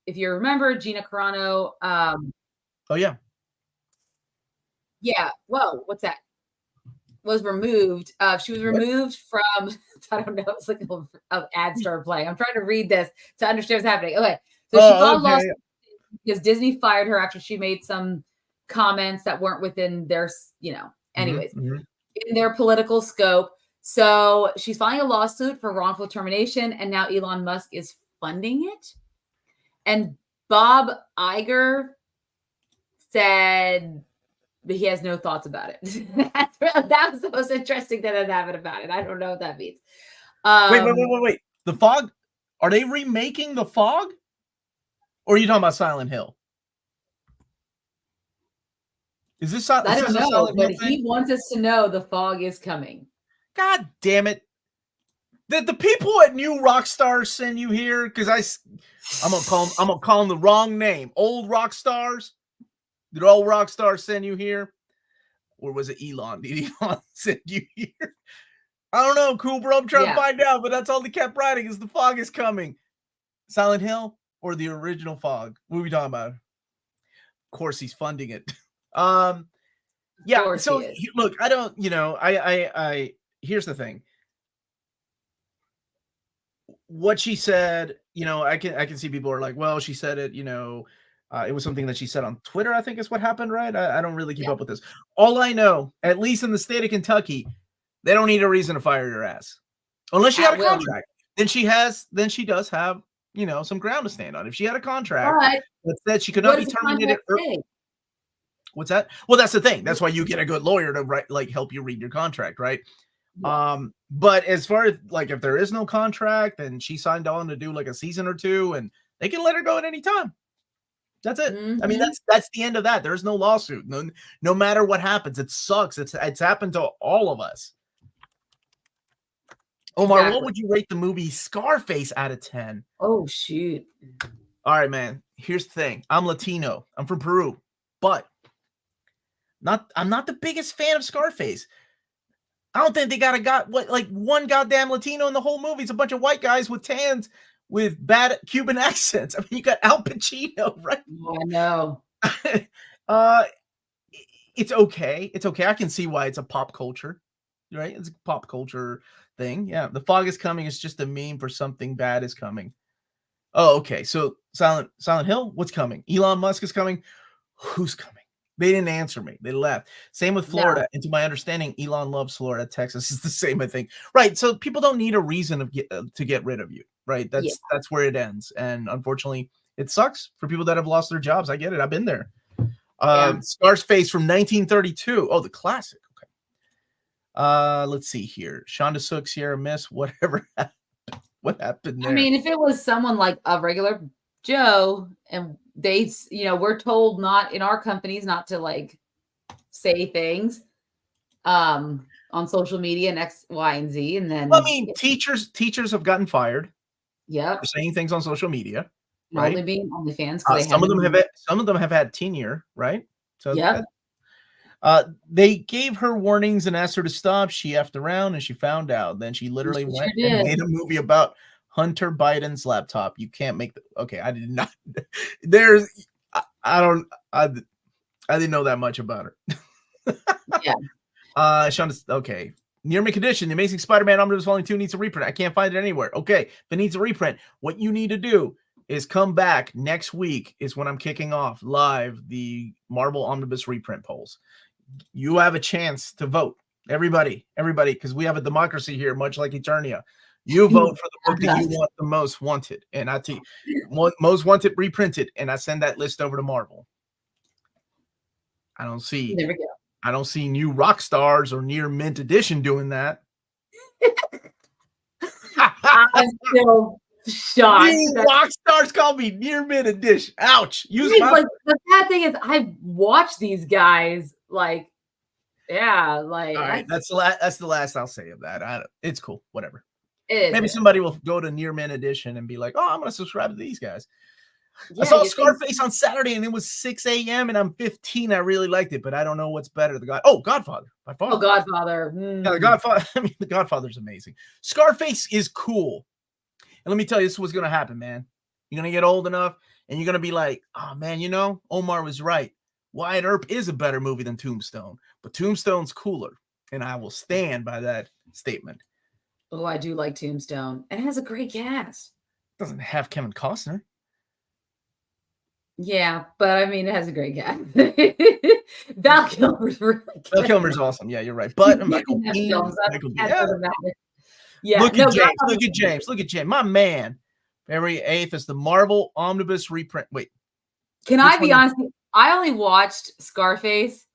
if you remember, Gina Carano. Oh yeah. Yeah. Whoa, what's that? Was removed. She was removed from, I don't know, it's like an ad started playing. I'm trying to read this to understand what's happening. Okay. So she filed a lawsuit because Disney fired her after she made some comments that weren't within their, anyways, in their political scope. So she's filing a lawsuit for wrongful termination, and now Elon Musk is funding it. And Bob Iger said he has no thoughts about it. That was the most interesting thing that happened about it. I don't know what that means. Wait. The Fog? Are they remaking The Fog? Or are you talking about Silent Hill? Is this? I don't know, but he wants us to know The Fog is coming. God damn it! Did the people at New Rockstar send you here? Because I'm gonna call them the wrong name. Old Rockstars. Did old Rockstar send you here? Or was it Elon? Did Elon send you here? I don't know, cool bro. I'm trying to find out, but that's all they kept writing is The Fog is coming. Silent Hill or the original Fog? What are we talking about? Of course he's funding it. Yeah, so look, I don't, I here's the thing. What she said, I can see people are like, well, she said it, it was something that she said on Twitter, I think is what happened, right? I don't really keep up with this. All I know, at least in the state of Kentucky, they don't need a reason to fire your ass. Unless she had a contract. Then she does have, some ground to stand on. If she had a contract that said she could not be terminated. What's that? Well, that's the thing. That's why you get a good lawyer to help you read your contract, right? Yeah. But as far as if there is no contract and she signed on to do like a season or two, and they can let her go at any time. That's it. I mean, that's the end of that. There's no lawsuit. No matter what happens, it sucks. It's happened to all of us. Omar, what would you rate the movie Scarface out of 10? Oh, shoot. All right, man. Here's the thing. I'm Latino. I'm from Peru, but I'm not the biggest fan of Scarface. I don't think they got one goddamn Latino in the whole movie. It's a bunch of white guys with tans with bad Cuban accents. I mean, you got Al Pacino, right? Oh, I know. It's okay. It's okay. I can see why it's a pop culture, right? It's a pop culture thing. Yeah. The Fog is coming. It's just a meme for something bad is coming. Oh, okay. So Silent Hill, what's coming? Elon Musk is coming. Who's coming? They didn't answer me. They left. Same with Florida. No. And to my understanding, Elon loves Florida. Texas is the same, I think. Right. So people don't need a reason to get rid of you. Right. That's where it ends. And unfortunately, it sucks for people that have lost their jobs. I get it. I've been there. Scarface from 1932. Oh, the classic. Okay. Let's see here. Shonda Sook, Sierra Miss, whatever happened. What happened there? I mean, if it was someone like a regular Joe and they, we're told not in our companies not to say things on social media and X, Y, and Z. And then, I mean, teachers have gotten fired. Yeah. For saying things on social media. Right. Only being OnlyFans. Some of them have had tenure. Right. So yeah. They gave her warnings and asked her to stop. She effed around and she found out. Then she literally went and made a movie about Hunter Biden's laptop. You can't make okay. I did not. I didn't know that much about her. Yeah. Sean, okay. Near mint condition. The Amazing Spider-Man Omnibus Volume 2 needs a reprint. I can't find it anywhere. Okay. If it needs a reprint, what you need to do is come back next week is when I'm kicking off live the Marvel Omnibus reprint polls. You have a chance to vote. Everybody, because we have a democracy here, much like Eternia. You vote for the book that you want the most wanted, and I tell you, most wanted reprinted, and I send that list over to Marvel. I don't see new rock stars or near mint edition doing that. I'm still shocked. Rock stars call me near mint edition. Ouch! The bad thing is, I watch these guys like. Yeah, like all right. That's the last I'll say of that. It's cool. Whatever. Maybe somebody will go to Near Mint Edition and be like, "Oh, I'm gonna subscribe to these guys." Yeah, I saw Scarface on Saturday and it was 6 a.m. and I'm 15. I really liked it, but I don't know what's better. Godfather by far. Oh, Godfather. Yeah, the Godfather. I mean, the Godfather's amazing. Scarface is cool, and let me tell you, this is what's gonna happen, man. You're gonna get old enough, and you're gonna be like, "Oh man, Omar was right. Wyatt Earp is a better movie than Tombstone, but Tombstone's cooler," and I will stand by that statement. Oh, I do like Tombstone. It has a great cast. It doesn't have Kevin Costner. Yeah, but I mean, it has a great cast. Val Kilmer's really good. Val Kilmer's awesome. Yeah, you're right. But Michael Bean, yeah. Look at James. Look at James. My man. February 8th is the Marvel Omnibus reprint. Wait. Can I be honest? I only watched Scarface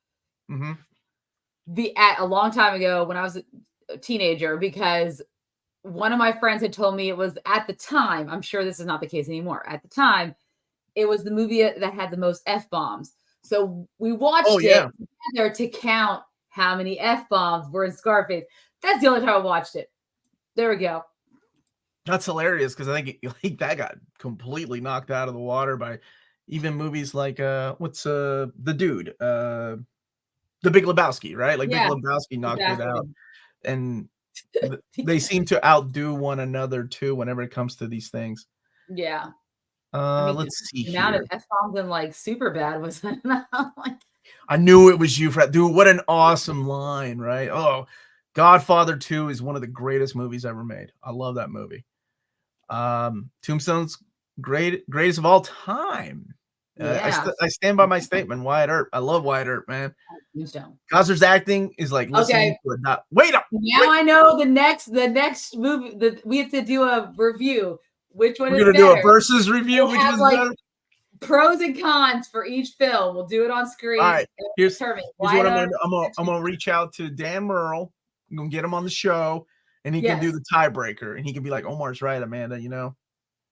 a long time ago when I was a teenager, because one of my friends had told me it was, at the time, I'm sure this is not the case anymore, at the time, it was the movie that had the most F-bombs. So we watched it together to count how many F-bombs were in Scarface. That's the only time I watched it. There we go. That's hilarious, because I think that got completely knocked out of the water by even movies like the Dude, The Big Lebowski, right? Like Big Lebowski knocked it out, and they seem to outdo one another too whenever it comes to these things. Yeah. Let's see here. The amount of F-bombs in like Superbad was like, I knew it was you, Fred. Dude, what an awesome line, right? Oh, Godfather 2 is one of the greatest movies ever made. I love that movie. Tombstone's greatest of all time. I stand by my statement. Wyatt Earp. I love Wyatt Earp, man. Costner's acting is like listening to a wait up. Now I know the next movie that we have to do a review. Which one We're gonna do a versus review. We'll have like pros and cons for each film. We'll do it on screen. All right. Here's what I'm gonna reach out to Dan Merle. I'm gonna get him on the show, and he can do the tiebreaker, and he can be like, "Omar's right, Amanda.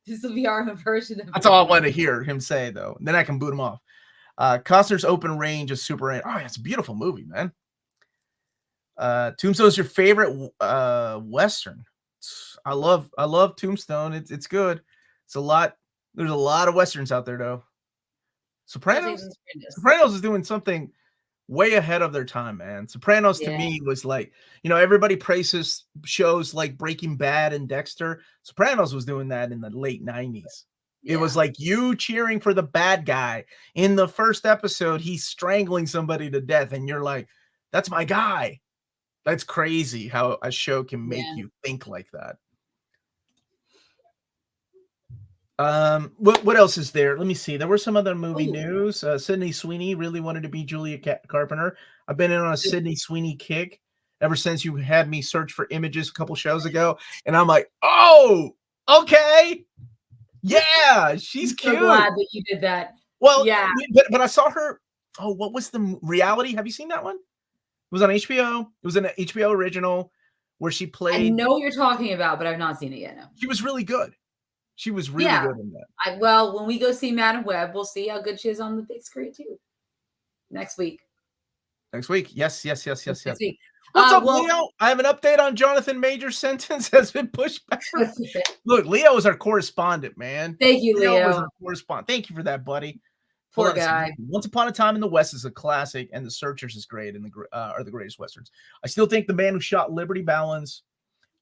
This will be our version of That's all I want to hear him say, though. Then I can boot him off. Costner's Open Range is super. Oh, it's a beautiful movie, man. Tombstone's your favorite Western. I love Tombstone. It's good. It's a lot. There's a lot of Westerns out there, though. Sopranos is doing something way ahead of their time, man. Sopranos to me was like, everybody praises shows like Breaking Bad and Dexter. Sopranos was doing that in the late 90s. It was like you cheering for the bad guy. In the first episode, he's strangling somebody to death, and you're like, that's my guy. That's crazy how a show can make you think like that. What else is there? Let me see. There were some other movie news. Sydney Sweeney really wanted to be Julia Carpenter. I've been in on a Sydney Sweeney kick ever since you had me search for images a couple shows ago, and I'm like, oh, okay, yeah, she's cute. So glad that you did that. Well, but I saw her. Oh, what was the Reality? Have you seen that one? It was on HBO. It was an HBO original where she played. I know what you're talking about, but I've not seen it yet. No. She was really good. She was really good in that. Well, when we go see Madam Web, we'll see how good she is on the big screen too. Next week. Yes. Next week. What's up, Leo? I have an update on Jonathan Major's sentence has been pushed back. Look, Leo is our correspondent, man. Thank you, Leo. Was our correspondent. Thank you for that, buddy. Poor guy. Once Upon a Time in the West is a classic, and The Searchers is great, and are the greatest westerns. I still think The Man Who Shot Liberty Balance,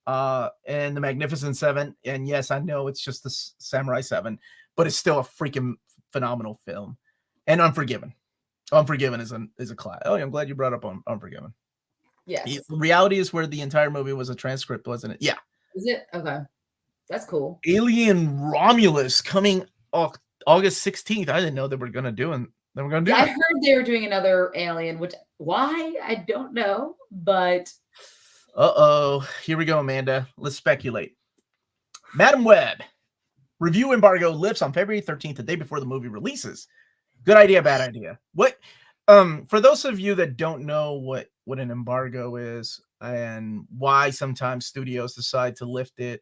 and The Magnificent Seven, and yes, I know it's just the Samurai 7, but it's still a freaking phenomenal film. And Unforgiven. Unforgiven is a class. Oh, I'm glad you brought up Unforgiven. Yes. Reality is where the entire movie was a transcript, wasn't it? Yeah. Is it? Okay. That's cool. Alien Romulus coming August 16th. I didn't know they were going to do Then we're gonna do I it. heard they were doing another Alien, which why I don't know, but here we go, Amanda. Let's speculate. Madam Web review embargo lifts on February 13th, the day before the movie releases. Good idea, bad idea. What? For those of you that don't know what an embargo is and why sometimes studios decide to lift it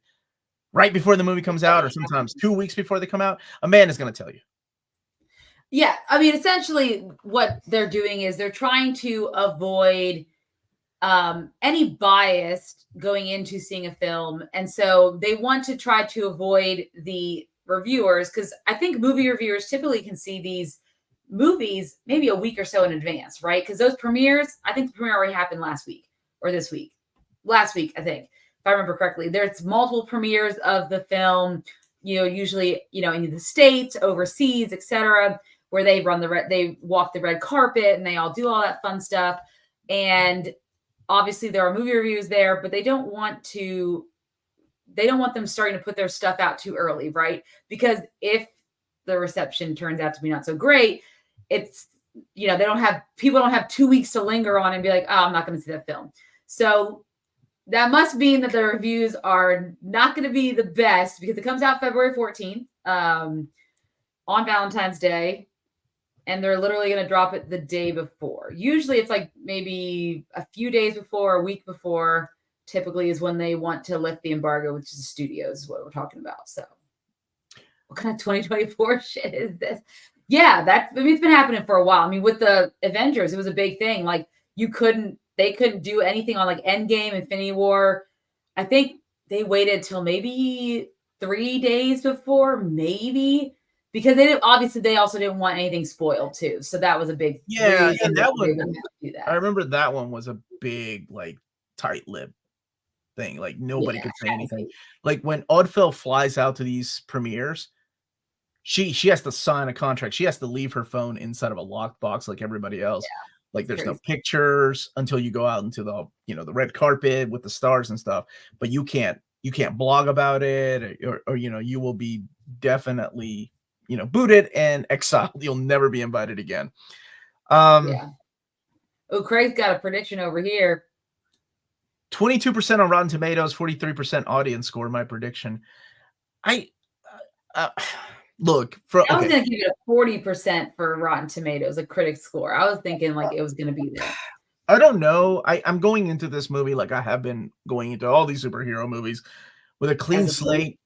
right before the movie comes out, or sometimes 2 weeks before they come out, Amanda's going to tell you. Yeah, I mean, essentially, what they're doing is they're trying to avoid any bias going into seeing a film, and so they want to try to avoid the reviewers, because I think movie reviewers typically can see these movies maybe a week or so in advance, right? Because those premieres, I think the premiere already happened last week or this week. Last week, I think, if I remember correctly. There's multiple premieres of the film, usually, in the States, overseas, etc., where they they walk the red carpet and they all do all that fun stuff. And obviously there are movie reviews there, but they don't want them starting to put their stuff out too early, right? Because if the reception turns out to be not so great, it's, people don't have 2 weeks to linger on and be like, oh, I'm not going to see that film. So that must mean that the reviews are not going to be the best, because it comes out February 14th on Valentine's Day. And they're literally going to drop it the day before. Usually it's like maybe a few days before, a week before, typically is when they want to lift the embargo, which is the studios, is what we're talking about. So what kind of 2024 shit is this? Yeah, it's been happening for a while. I mean, with the Avengers, it was a big thing. Like they couldn't do anything on like Endgame, Infinity War. I think they waited till maybe 3 days before, maybe. Because they also didn't want anything spoiled too. So that was a big and that one, I remember that one was a big, like, tight-lipped thing. Like nobody could say anything. Like when Oddfell flies out to these premieres, she has to sign a contract. She has to leave her phone inside of a locked box like everybody else. Yeah, like there's no pictures until you go out into the the red carpet with the stars and stuff. But you can't blog about it, or you will be definitely booted and exiled. You'll never be invited again. Yeah. Oh, Craig's got a prediction over here. 22% on Rotten Tomatoes, 43% audience score. My prediction. Look, I was going to give it a 40% for Rotten Tomatoes, a critic score. I was thinking like it was going to be there. I don't know. I'm going into this movie like I have been going into all these superhero movies with a clean slate.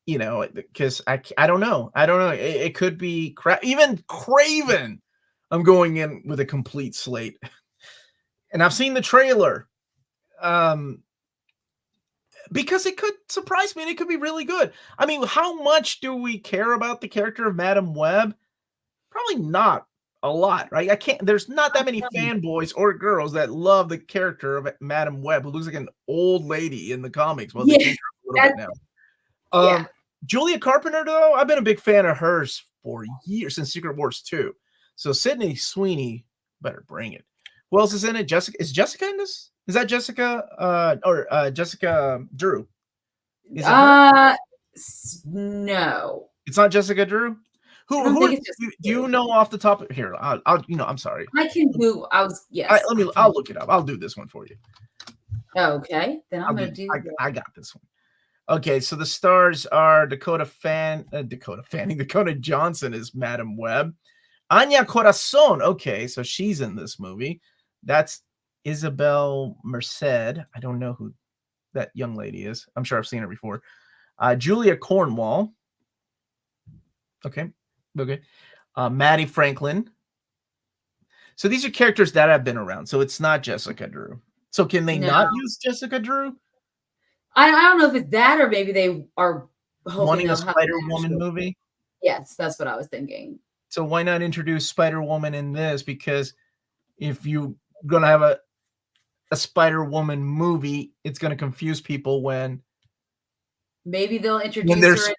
Because I don't know. It could be even Craven. I'm going in with a complete slate, and I've seen the trailer, because it could surprise me and it could be really good. I mean, how much do we care about the character of Madam Web? Probably not a lot, right? There's not that many fanboys or girls that love the character of Madam Web, who looks like an old lady in the comics. Well, they changed her a little bit now. Julia Carpenter, though, I've been a big fan of hers for years, since Secret Wars 2. So Sydney Sweeney better bring it. Who else is in it? Is Jessica in this? Is that Jessica or Jessica Drew? Is it no. It's not Jessica Drew? Who do you know off the top of here? I'm sorry. I can Google. Yes. I'll look it up. I'll do this one for you. Okay. Then I'm going to do I got this one. Okay, so the stars are Dakota Johnson is Madam Web. Anya Corazon. Okay, so she's in this movie. That's Isabel Merced. I don't know who that young lady is. I'm sure I've seen her before. Julia Cornwall. Okay. Maddie Franklin. So these are characters that have been around. So it's not Jessica Drew. So can they not use Jessica Drew? I don't know if it's that, or maybe they are wanting a Spider-Woman movie. Yes, that's what I was thinking. So why not introduce Spider-Woman in this? Because if you're gonna have a Spider-Woman movie, it's gonna confuse people when maybe they'll introduce her.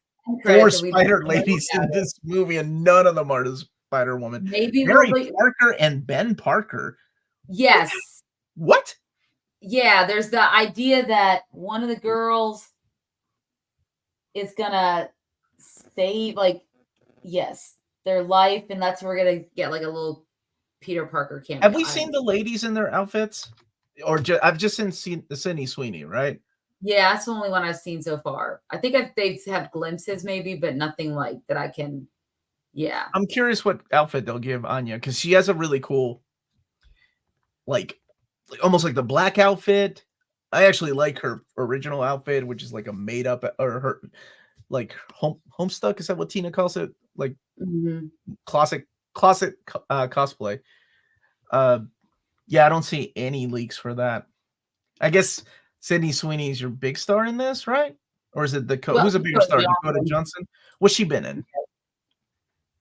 4 spider ladies in this movie, and none of them are the Spider-Woman. Maybe Mary Parker and Ben Parker. Yes. What? Yeah, there's the idea that one of the girls is gonna save, yes. their life, and that's where we're gonna get like a little Peter Parker cameo. Have we seen the ladies in their outfits? Or I've just seen the Sydney Sweeney, right? Yeah, that's the only one I've seen so far. I think they've had glimpses maybe, but nothing like that I can. Yeah. I'm curious what outfit they'll give Anya, because she has a really cool, like almost like the black outfit. I actually like her original outfit, which is like a made up, or her like homestuck. Is that what Tina calls it? Like classic cosplay. Yeah, I don't see any leaks for that. I guess Sydney Sweeney is your big star in this, right? Or is it who's a bigger star? Dakota Johnson? What's she been in?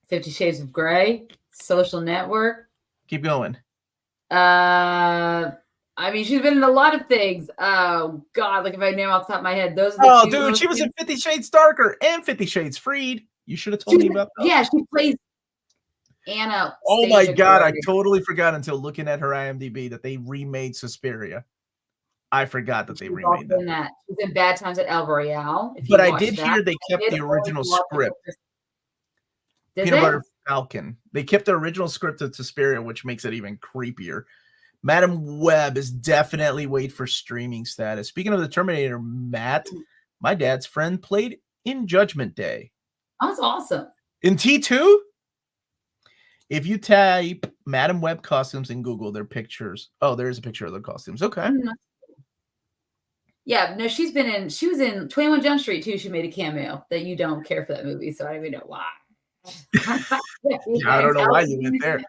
50 Shades of Grey, Social Network. Keep going. I mean, she's been in a lot of things. Oh God, like if I name off the top of my head, those are the two. Dude, she was in 50 Shades Darker and 50 Shades Freed. You should have told me about that. Yeah, she plays Anna. Oh my God, I totally forgot until looking at her IMDb that they remade Suspiria. I forgot that they remade that. She's in Bad Times at El Royale. But I did hear they kept the original script. Peanut Butter Falcon. They kept the original script of Suspiria, which makes it even creepier. Madam Web is definitely wait for streaming status. Speaking of the Terminator, Matt, my dad's friend, played in Judgment Day. That's awesome. In T2? If you type Madam Web costumes in Google, their pictures. Oh, there's a picture of the costumes. Okay. Yeah, no, she was in 21 Jump Street too. She made a cameo that you don't care for that movie, so I don't even know why. I don't know why you went there.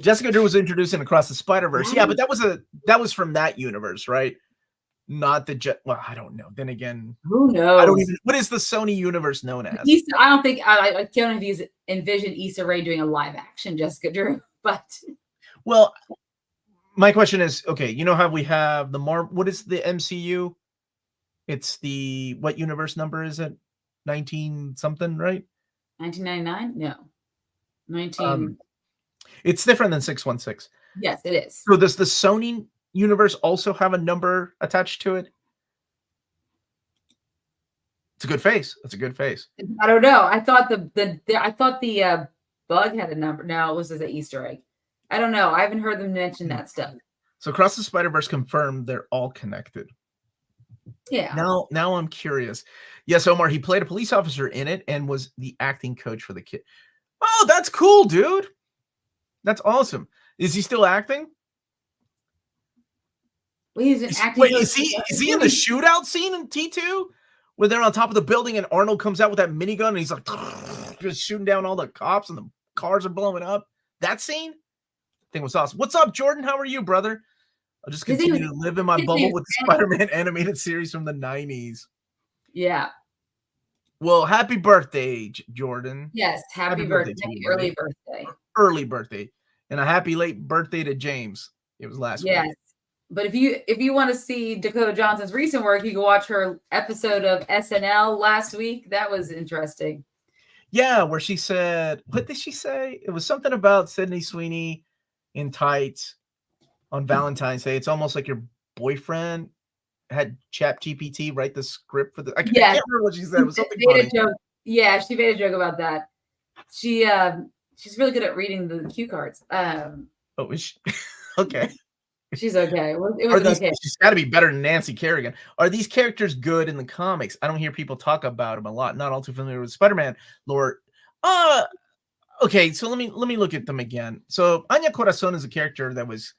Jessica Drew was introduced in Across the Spider-Verse. Yeah, but that was from that universe, right? Not the well, I don't know. Then again, who knows? I don't even. What is the Sony universe known as? I don't think I can't envision Issa Rae doing a live action Jessica Drew, but well, my question is, okay, you know how we have the what is the MCU? It's the what universe number is it? 19 something, right? 1999? No. 19. It's different than 616. Yes, it is. So does the Sony universe also have a number attached to it? It's a good face. That's a good face. I don't know. I thought the bug had a number. No, it was an Easter egg. I don't know. I haven't heard them mention that stuff. So Across the Spider-Verse confirmed they're all connected. Yeah. Now I'm curious. Yes, Omar, he played a police officer in it and was the acting coach for the kid. Oh, that's cool, dude. That's awesome. Is he still acting? Well, he's an acting. Wait, is he in the shootout scene in T2? Where they're on top of the building and Arnold comes out with that minigun and he's like just shooting down all the cops and the cars are blowing up. That scene? I think was awesome. What's up, Jordan? How are you, brother? I'll just continue to live in my bubble with the Spider-Man animated series from the 90s. Yeah. Well, happy birthday, Jordan. Yes, happy birthday. Early birthday. Early birthday. And a happy late birthday to James. It was last week. Yes. But if you want to see Dakota Johnson's recent work, you can watch her episode of SNL last week. That was interesting. Yeah, where she said, what did she say? It was something about Sydney Sweeney in tights on Valentine's Day. It's almost like your boyfriend had ChatGPT write the script for the. I can't remember what she said. It was something funny. Yeah, she made a joke about that. She's really good at reading the cue cards. Oh, is she? Okay. She's okay. It was okay. She's got to be better than Nancy Kerrigan. Are these characters good in the comics? I don't hear people talk about them a lot. Not all too familiar with Spider-Man lore. Okay, so let me look at them again. So Anya Corazon is a character that was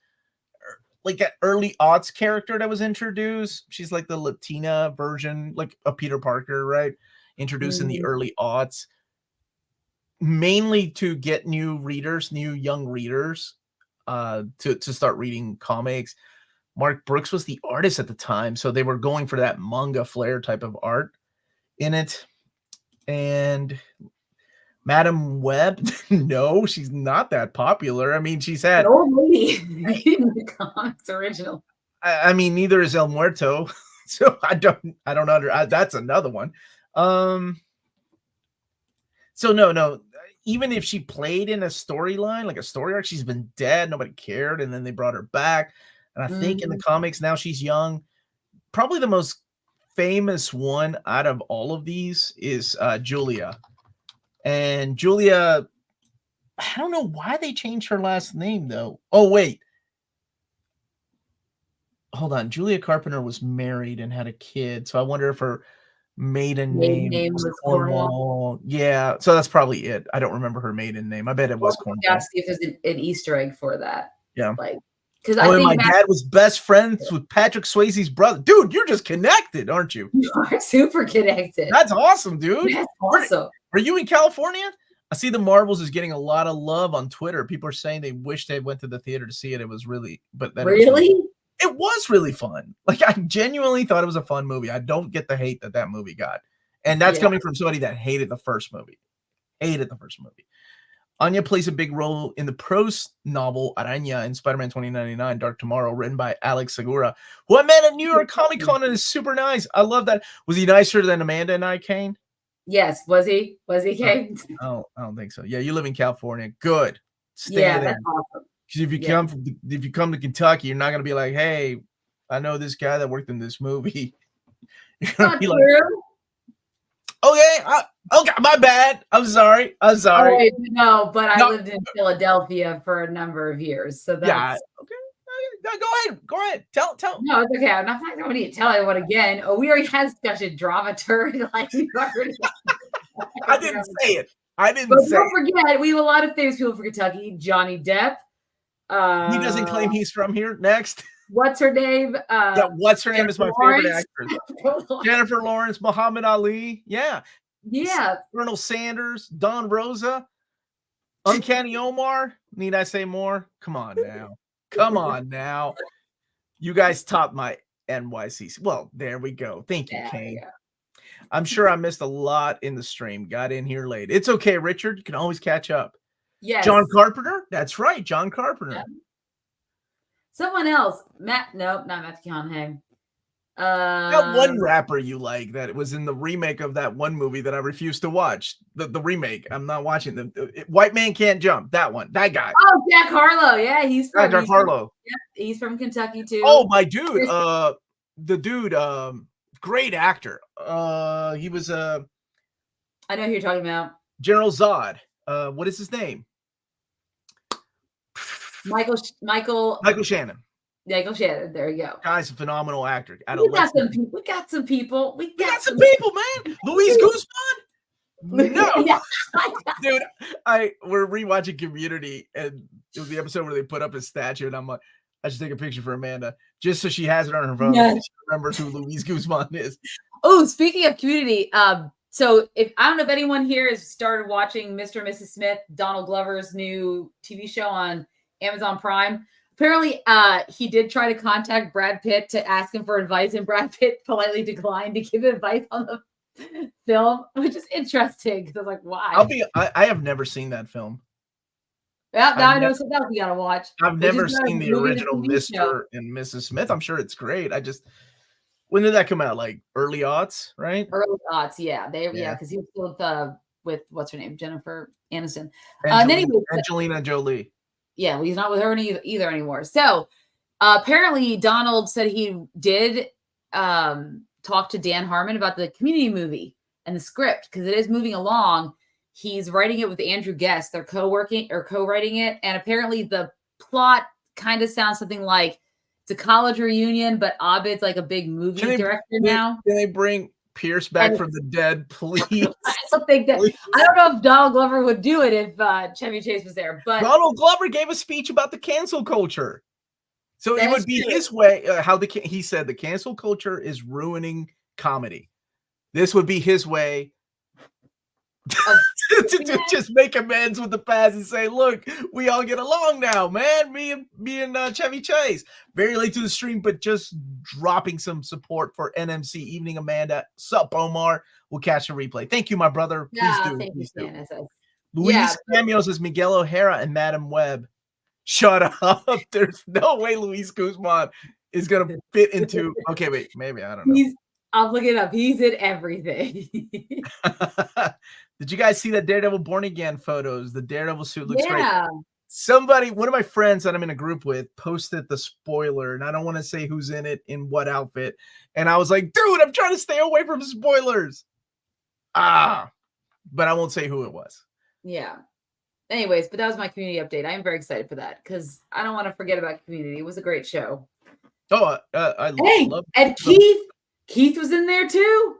like an early aughts character that was introduced. She's like the Latina version, like a Peter Parker, right? Introduced in the early aughts, mainly to get new young readers, to start reading comics. Mark Brooks was the artist at the time, so they were going for that manga flair type of art in it. And Madam Web, no, she's not that popular. I mean, she's had an old lady in the comics original. I mean, neither is El Muerto, so I don't that's another one. So no. Even if she played in a storyline, like a story arc, she's been dead. Nobody cared, and then they brought her back. And I think in the comics now she's young. Probably the most famous one out of all of these is Julia. And Julia I don't know why they changed her last name though. Oh wait, hold on. Julia Carpenter was married and had a kid, so I wonder if her maiden name was was Cornwall. Yeah, so that's probably it. I don't remember her maiden name. I bet it was Cornwall. Yeah, see if there's an Easter egg for that. Yeah, like because I think my dad was best friends with Patrick Swayze's brother. Dude, you're just connected, aren't you? You are super connected. That's awesome, dude. That's awesome. Are you in California? I see The Marvels is getting a lot of love on Twitter. People are saying they wish they went to the theater to see it. It was really, it was really fun. Like, I genuinely thought it was a fun movie. I don't get the hate that movie got. And that's coming from somebody that hated the first movie. Anya plays a big role in the prose novel Araña in Spider-Man 2099, Dark Tomorrow, written by Alex Segura, who I met at New York Comic Con and is super nice. I love that. Was he nicer than Amanda and I, Kane? Yes. Was he, Kane? I don't think so. Yeah, you live in California. Good. Stay there. That's awesome. Because if you come to Kentucky, you're not gonna be like, hey, I know this guy that worked in this movie. You're gonna be like, okay, my bad. I'm sorry. Oh, wait, no, but I lived in Philadelphia for a number of years, so that's okay. No, go ahead. Tell. No, it's okay. I'm not going to tell anyone again. Oh, we already had such a dramaturg. I didn't say it. But don't forget, we have a lot of famous people for Kentucky. Johnny Depp. He doesn't claim he's from here. Next. What's her name? What's her name is my favorite actress. Jennifer Lawrence, Muhammad Ali. Yeah. Colonel Sanders, Don Rosa, Uncanny Omar. Need I say more? Come on now. You guys topped my NYC. Well, there we go. Thank you, Kane. Yeah. I'm sure I missed a lot in the stream. Got in here late. It's okay, Richard. You can always catch up. Yes. John Carpenter. That's right, John Carpenter. Yeah. Someone else. Not Matthew McConaughey. That one rapper you like that was in the remake of that one movie that I refused to watch. The remake. I'm not watching the White Man Can't Jump. That one. That guy. Oh, Jack Harlow. Yeah, he's from he's from Kentucky too. Oh, my dude. The dude. Great actor. He was I know who you're talking about. General Zod. What is his name? Michael Shannon. Michael Shannon. There you go. Guy's a phenomenal actor. We got some people, man. Luis Guzman. No. Dude, we're rewatching Community, and it was the episode where they put up his statue, and I'm like, I should take a picture for Amanda just so she has it on her phone. Yes. She remembers who Luis Guzman is. Oh, speaking of Community, so I don't know if anyone here has started watching Mr. and Mrs. Smith, Donald Glover's new TV show on Amazon Prime. Apparently, he did try to contact Brad Pitt to ask him for advice, and Brad Pitt politely declined to give advice on the film, which is interesting because I was like, why? I have never seen that film. Yeah, now I know something else we gotta watch. I've never seen the original Mr. and Mrs. Smith. I'm sure it's great. When did that come out? Like early aughts, right? Early aughts, yeah. Because he was still with what's her name, Jennifer Aniston. Angelina Jolie. Yeah, well, he's not with her either anymore. So apparently, Donald said he did talk to Dan Harmon about the Community movie and the script because it is moving along. He's writing it with Andrew Guest. They're co-writing it. And apparently the plot kind of sounds something like it's a college reunion, but Abed's like a big movie director now. Can they bring Pierce back from the dead, please? I don't know if Donald Glover would do it if Chevy Chase was there. But Donald Glover gave a speech about the cancel culture. So it would be his way, he said the cancel culture is ruining comedy. This would be his way to just make amends with the past and say, look, we all get along now, man. Me and Chevy Chase. Very late to the stream, but just dropping some support for NMC Evening Amanda. Sup, Omar? We'll catch a replay. Thank you, my brother. Please do. Luis cameos as Miguel O'Hara and Madam Web. Shut up. There's no way Luis Guzman is going to fit into... Okay, wait. Maybe. I don't know. I'll look it up. He's in everything. Did you guys see that Daredevil Born Again photos? The Daredevil suit looks great. One of my friends that I'm in a group with, posted the spoiler, and I don't want to say who's in it, in what outfit. And I was like, dude, I'm trying to stay away from spoilers. But I won't say who it was. Yeah. anyways, but that was my Community update. I am very excited for that because I don't want to forget about Community. It was a great show. Oh, I love. And Keith was in there too.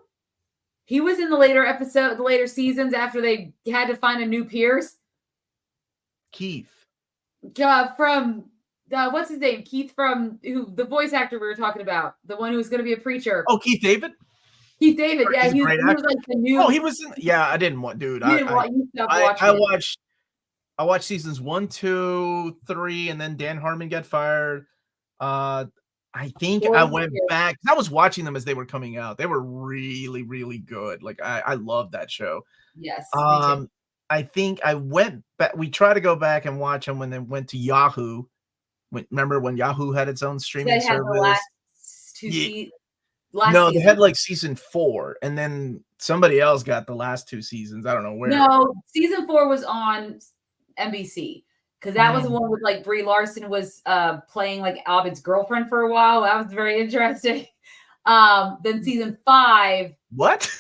He was in the later seasons after they had to find a new Pierce. Keith. From what's his name? Keith from the voice actor we were talking about, the one who was going to be a preacher. Oh, Keith David. Keith David, yeah, he was like the new. Oh, he was in. Yeah, I didn't want, dude. I watched seasons 1, 2, 3, and then Dan Harmon got fired. I think I went back. I was watching them as they were coming out. They were really, really good. Like I loved that show. Yes. I think I went back. We tried to go back and watch them when they went to Yahoo. Remember when Yahoo had its own streaming service? The last two seasons. They had like season 4, and then somebody else got the last 2 seasons. I don't know where. No, season 4 was on NBC because that was the one with like Brie Larson was playing like Abed's girlfriend for a while. That was very interesting. Then season 5. What?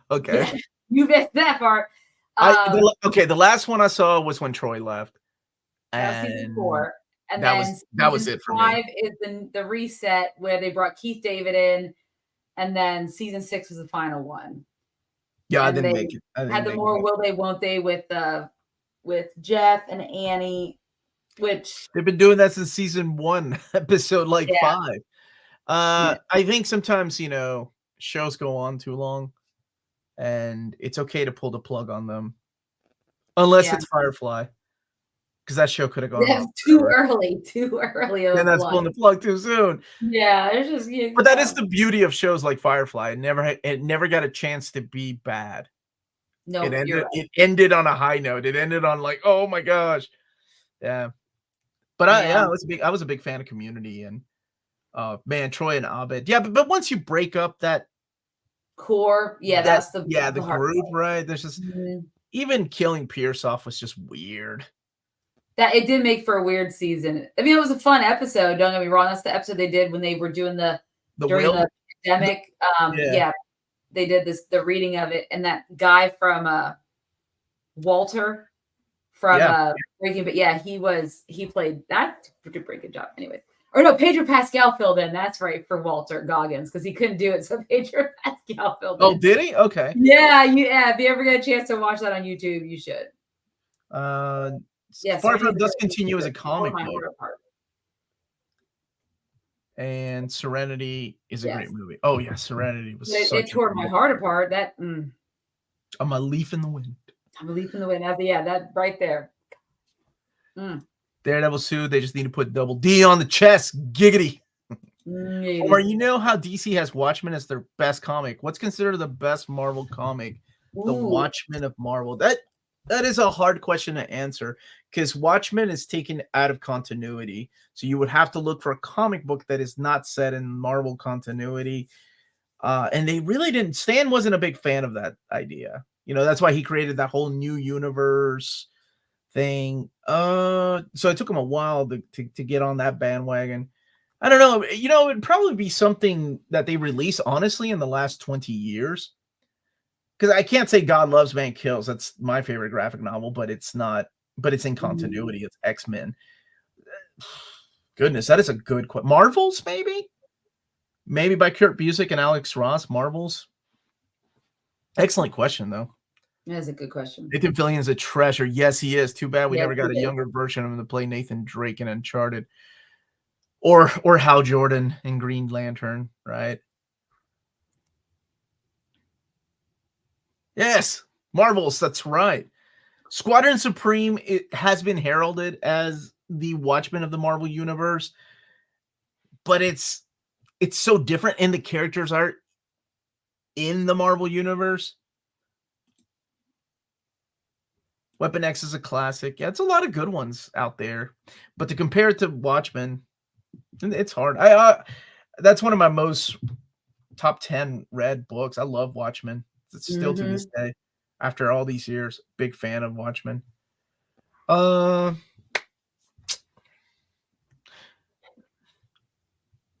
Okay. Yeah, you missed that part. The last one I saw was when Troy left. And season 4. And that was it for me. 5 is the reset where they brought Keith David in, and then season 6 was the final one. Yeah, I didn't make it. Had the more will they, won't they with Jeff and Annie, which they've been doing that since season 1, episode 5. I think sometimes shows go on too long, and it's okay to pull the plug on them, unless it's Firefly. Because that show could have gone on too early. And that's pulling the plug too soon. Yeah, it's just. But that is the beauty of shows like Firefly. It never got a chance to be bad. No, it ended on a high note. It ended on like, oh my gosh, yeah. But I was a big fan of Community, and man, Troy and Abed. Yeah, but once you break up that core, that's the group, right? There's just even killing Pierce off was just weird. That it did make for a weird season. I mean, it was a fun episode. Don't get me wrong. That's the episode they did when they were doing during the pandemic. They did the reading of it, and that guy from Walter from Breaking Bad. Yeah, he played that. Did a pretty good job. Anyways, or no, Pedro Pascal filled in. That's right, for Walter Goggins because he couldn't do it, so Pedro Pascal filled in. Oh, did he? Okay. Yeah, if you ever get a chance to watch that on YouTube, you should. Firefly does continue as a comic book. And Serenity is a great movie. Oh yeah, Serenity was. It tore my heart apart. That. I'm a leaf in the wind. I'm a leaf in the wind. That right there. Daredevil suit. They just need to put double D on the chest. Giggity. Or you know how DC has Watchmen as their best comic. What's considered the best Marvel comic? The Watchmen of Marvel. That is a hard question to answer because Watchmen is taken out of continuity. So you would have to look for a comic book that is not set in Marvel continuity. And they really didn't. Stan wasn't a big fan of that idea. That's why he created that whole new universe thing. So it took him a while to get on that bandwagon. I don't know. It'd probably be something that they release, honestly, in the last 20 years. Because I can't say God Loves, Man Kills. That's my favorite graphic novel, but it's not. But it's in continuity. It's X-Men. Goodness, that is a good question. Marvels, maybe? Maybe by Kurt Busiek and Alex Ross. Marvels? Excellent question, though. That is a good question. Nathan Fillion's a treasure. Yes, he is. Too bad we never got a younger version of him to play Nathan Drake in Uncharted. Or Hal Jordan in Green Lantern, right? Yes, Marvels, that's right. Squadron Supreme, it has been heralded as the Watchmen of the Marvel Universe, but it's so different, and the characters are in the Marvel Universe. Weapon X is a classic. Yeah, it's a lot of good ones out there, but to compare it to Watchmen, it's hard. That's one of my most top 10 read books. I love Watchmen. It's still to this day, after all these years, big fan of Watchmen.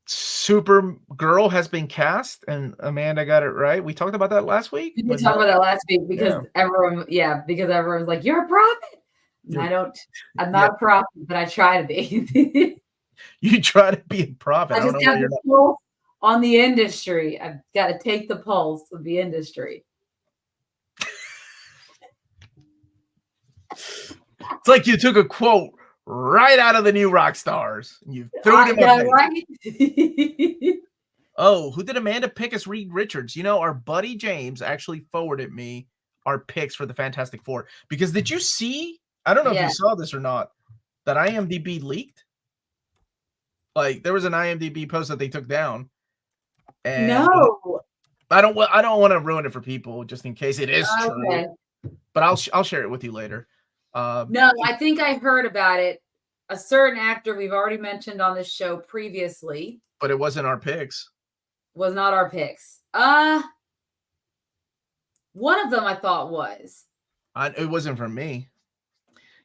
Supergirl has been cast, and Amanda got it right. We talked about that last week. We talked about that last week because everyone's like, "You're a prophet." I'm not a prophet, but I try to be. You try to be a prophet. I just have the pulse on the industry. I've got to take the pulse of the industry. It's like you took a quote right out of the New Rock Stars. You threw it in my face. Right? Oh, who did Amanda pick as Reed Richards? You know, our buddy James actually forwarded me our picks for the Fantastic Four. Because did you see? I don't know if you saw this or not. That IMDb leaked. Like there was an IMDb post that they took down. And no, I don't want to ruin it for people just in case it is true. But I'll share it with you later. No, I think I heard about it. A certain actor we've already mentioned on this show previously. But it wasn't our picks. Was not our picks. One of them I thought was. It wasn't from me.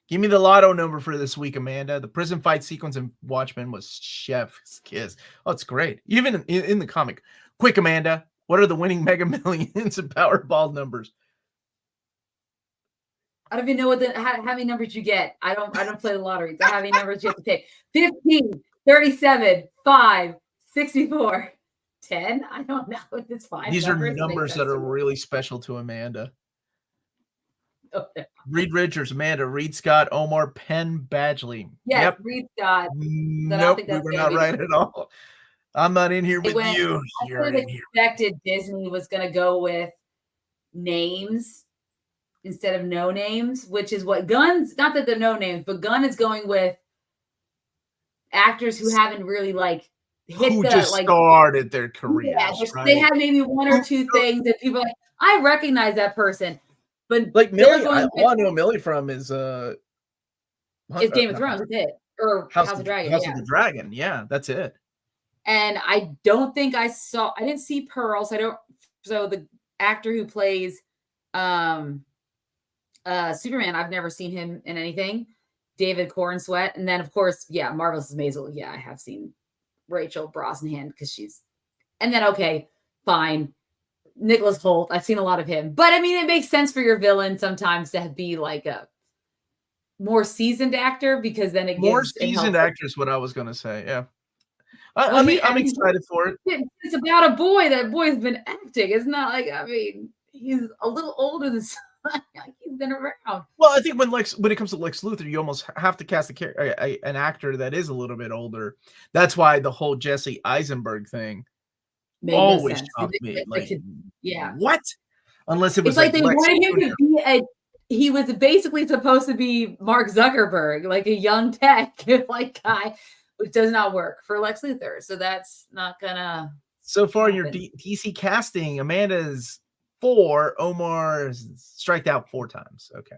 Give me the lotto number for this week, Amanda. The prison fight sequence in Watchmen was chef's kiss. Oh, it's great. Even in the comic. Quick, Amanda. What are the winning Mega Millions and Powerball numbers? I don't even know how many numbers you get. I don't play the lottery. So how many numbers you have to pick? 15, 37, 5, 64, 10. I don't know. It's fine. These are numbers that are really special to Amanda. Okay. Reed Richards, Amanda, Reed Scott, Omar, Penn Badgley. Yes, yep. Reed Scott. Nope, we were not right at all. I'm not in here with you. I would have expected Disney was going to go with names instead of no names, which is what Gunn's, not that they're no names, but Gunn is going with actors who haven't really started their careers. Yeah, right? They had maybe one or two things that people are like, I recognize that person. But like Millie, all I know Millie from is Game of Thrones, that's it. Or House of Dragon. House of the Dragon, yeah, that's it. And I don't think I didn't see Pearl, so the actor who plays Superman, I've never seen him in anything. David Cornsweet. And then of course, Marvelous Maisel. Yeah, I have seen Rachel Brosnahan because she's, and then okay, fine. Nicholas Hoult. I've seen a lot of him, but I mean, it makes sense for your villain sometimes to be like a more seasoned actor because then it more seasoned actor is what I was going to say. Yeah. I'm excited for it. It's about a boy. That boy's been acting. It's not like, I mean, he's a little older than like he's been around. Well, I think when it comes to Lex Luthor, you almost have to cast an actor that is a little bit older. That's why the whole Jesse Eisenberg thing always shocked me. What? Unless it was like they wanted him to be he was basically supposed to be Mark Zuckerberg, like a young tech like guy, which does not work for Lex Luthor. So that's not gonna. So far, your DC casting, Amanda's 4, Omar striked out 4 times. Okay.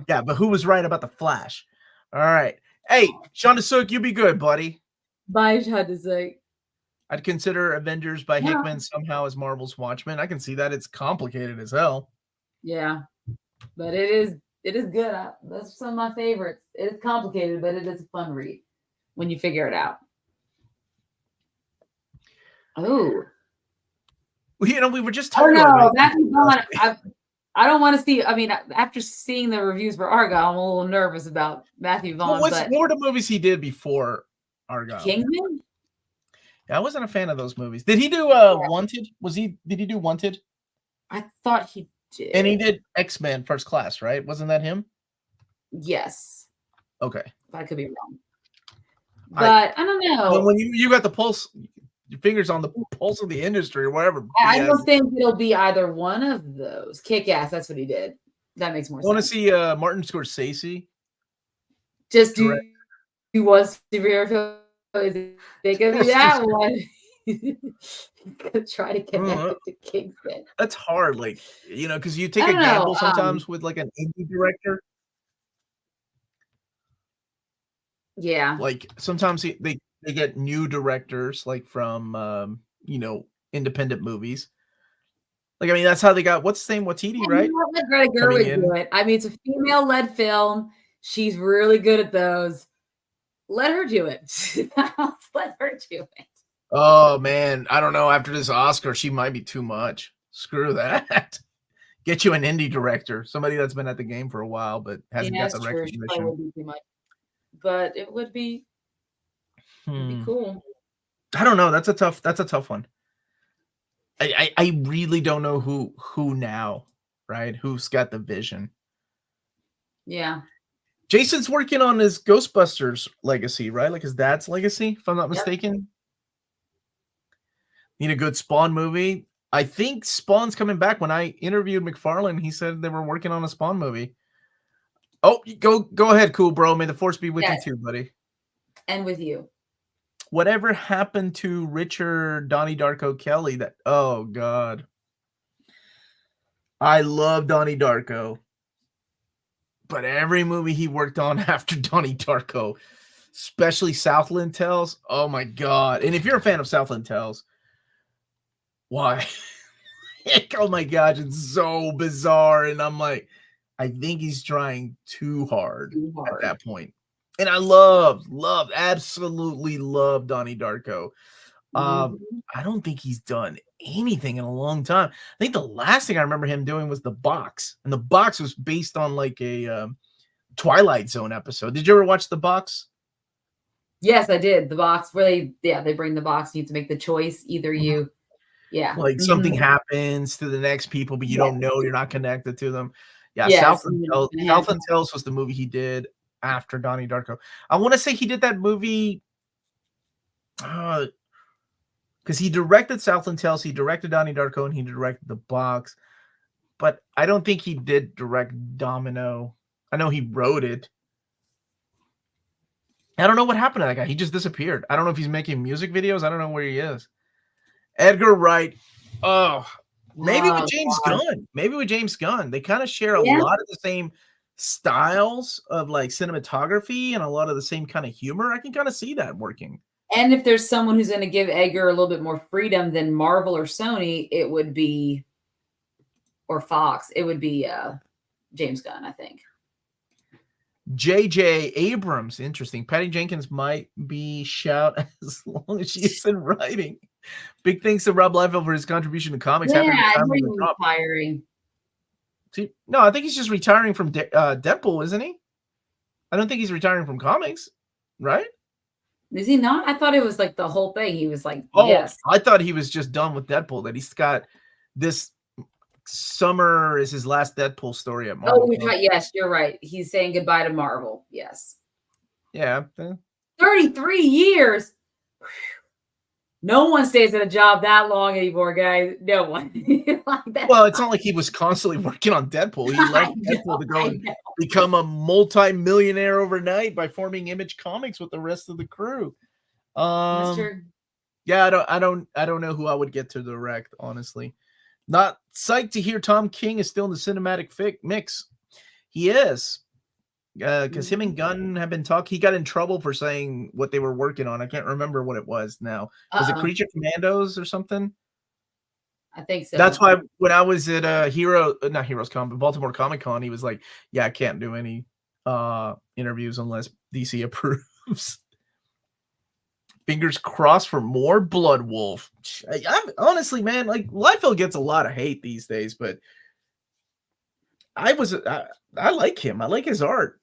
Yeah, but who was right about the Flash? All right. Hey, Sean DeSook, you be good, buddy. Bye, Sean DeSook. I'd consider Avengers by Hickman somehow as Marvel's Watchmen. I can see that. It's complicated as hell. Yeah, but it is good. That's some of my favorites. It is complicated, but it is a fun read when you figure it out. Oh. Well, we were just talking about Matthew Vaughn. I don't want to see. I mean, after seeing the reviews for Argo, I'm a little nervous about Matthew Vaughn. What's more the movies he did before Argo? Kingsman? Yeah, I wasn't a fan of those movies. Did he do Wanted? Did he do Wanted? I thought he did. And he did X-Men First Class, right? Wasn't that him? Yes. Okay. I could be wrong. But I don't know. When you got the pulse, your fingers on the pulse of the industry or whatever. I don't think it'll be either one of those. Kick-Ass, that's what he did. That makes more sense. I want to see Martin Scorsese. Just do one superhero film. Think of that one. Try to connect it to Kingsman. That's hard, because you take a gamble sometimes with like an indie director. Yeah, like sometimes they get new directors from independent movies. Like, I mean, that's how they got what's his name, Watiti, right? Let Greta Gerwig do it. I mean, it's a female-led film. She's really good at those. Let her do it. Let her do it. Oh man, I don't know. After this Oscar, she might be too much. Screw that. Get you an indie director, somebody that's been at the game for a while but hasn't got the recognition. Wouldn't be too much, but it would be cool. I don't know. That's a tough one. I really don't know who now, right? Who's got the vision? Yeah. Jason's working on his Ghostbusters legacy, right? Like his dad's legacy, if I'm not mistaken. Need a good Spawn movie. I think Spawn's coming back. When I interviewed McFarlane, he said they were working on a Spawn movie. Oh, go ahead, cool bro. May the force be with you too, buddy. And with you. Whatever happened to Richard Donnie Darko Kelly? Oh God. I love Donnie Darko. But every movie he worked on after Donnie Darko, especially Southland Tales, oh my God. And if you're a fan of Southland Tales, why? Oh my gosh, it's so bizarre. And I'm like, I think he's trying too hard at that point. And I absolutely love Donnie Darko. I don't think he's done anything in a long time. I think the last thing I remember him doing was The Box. And The Box was based on like a Twilight Zone episode. Did you ever watch The Box? Yes, I did. The Box where they bring the box. You have to make the choice. Either you, like something happens to the next people, but you don't know, you're not connected to them. Southland Tales was the movie he did after Donnie Darko. I want to say he did that movie because he directed Southland Tales, he directed Donnie Darko, and he directed The Box. But I don't think he did direct Domino. I know he wrote it. I don't know what happened to that guy. He just disappeared. I don't know if he's making music videos. I don't know where he is. Edgar Wright. Oh, maybe with James Gunn. Maybe with James Gunn. They kind of share a lot of the same styles of like cinematography and a lot of the same kind of humor. I can kind of see that working. And if there's someone who's going to give Edgar a little bit more freedom than Marvel or Sony, it would be, or Fox, it would be James Gunn, I think. J.J. Abrams, interesting. Patty Jenkins might be shout as long as she's in writing. Big thanks to Rob Liefeld for his contribution to comics. Yeah, he's retiring. See, no, I think he's just retiring from Deadpool, isn't he? I don't think he's retiring from comics, right? Is he not? I thought it was like the whole thing. He was like, yes. I thought he was just done with Deadpool, that he's got this summer is his last Deadpool story at Marvel. Oh, yes, you're right. He's saying goodbye to Marvel. Yes. Yeah. 33 years. No one stays at a job that long anymore, guys. No one. Well, it's not like he was constantly working on Deadpool. He left Deadpool to go and become a multi-millionaire overnight by forming Image Comics with the rest of the crew. That's true. Yeah, I don't know who I would get to direct, honestly. Not psyched to hear Tom King is still in the cinematic mix. He is. Because him and Gunn have been talking. He got in trouble for saying what they were working on. I can't remember what it was now. Was it Creature Commandos or something? I think so. That's why when I was at Baltimore Comic Con, he was like, yeah, I can't do any interviews unless DC approves. Fingers crossed for more Blood Wolf. I'm honestly, man, like Liefeld gets a lot of hate these days, but I like him. I like his art.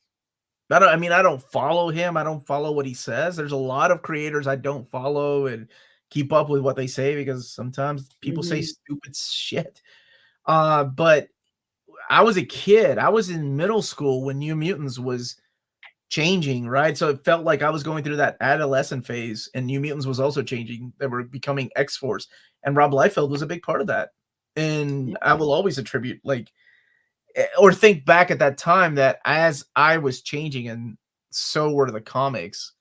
I don't follow him. I don't follow what he says. There's a lot of creators I don't follow and keep up with what they say because sometimes people say stupid shit. But I was a kid. I was in middle school when New Mutants was changing, right? So it felt like I was going through that adolescent phase, and New Mutants was also changing. They were becoming X-Force, and Rob Liefeld was a big part of that. And I will always attribute or think back at that time that as I was changing and so were the comics,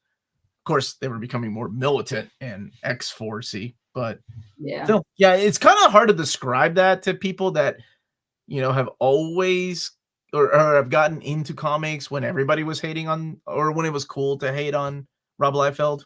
of course, they were becoming more militant and X-Force-y, but still, it's kind of hard to describe that to people that, have always or have gotten into comics when everybody was hating on, or when it was cool to hate on Rob Liefeld.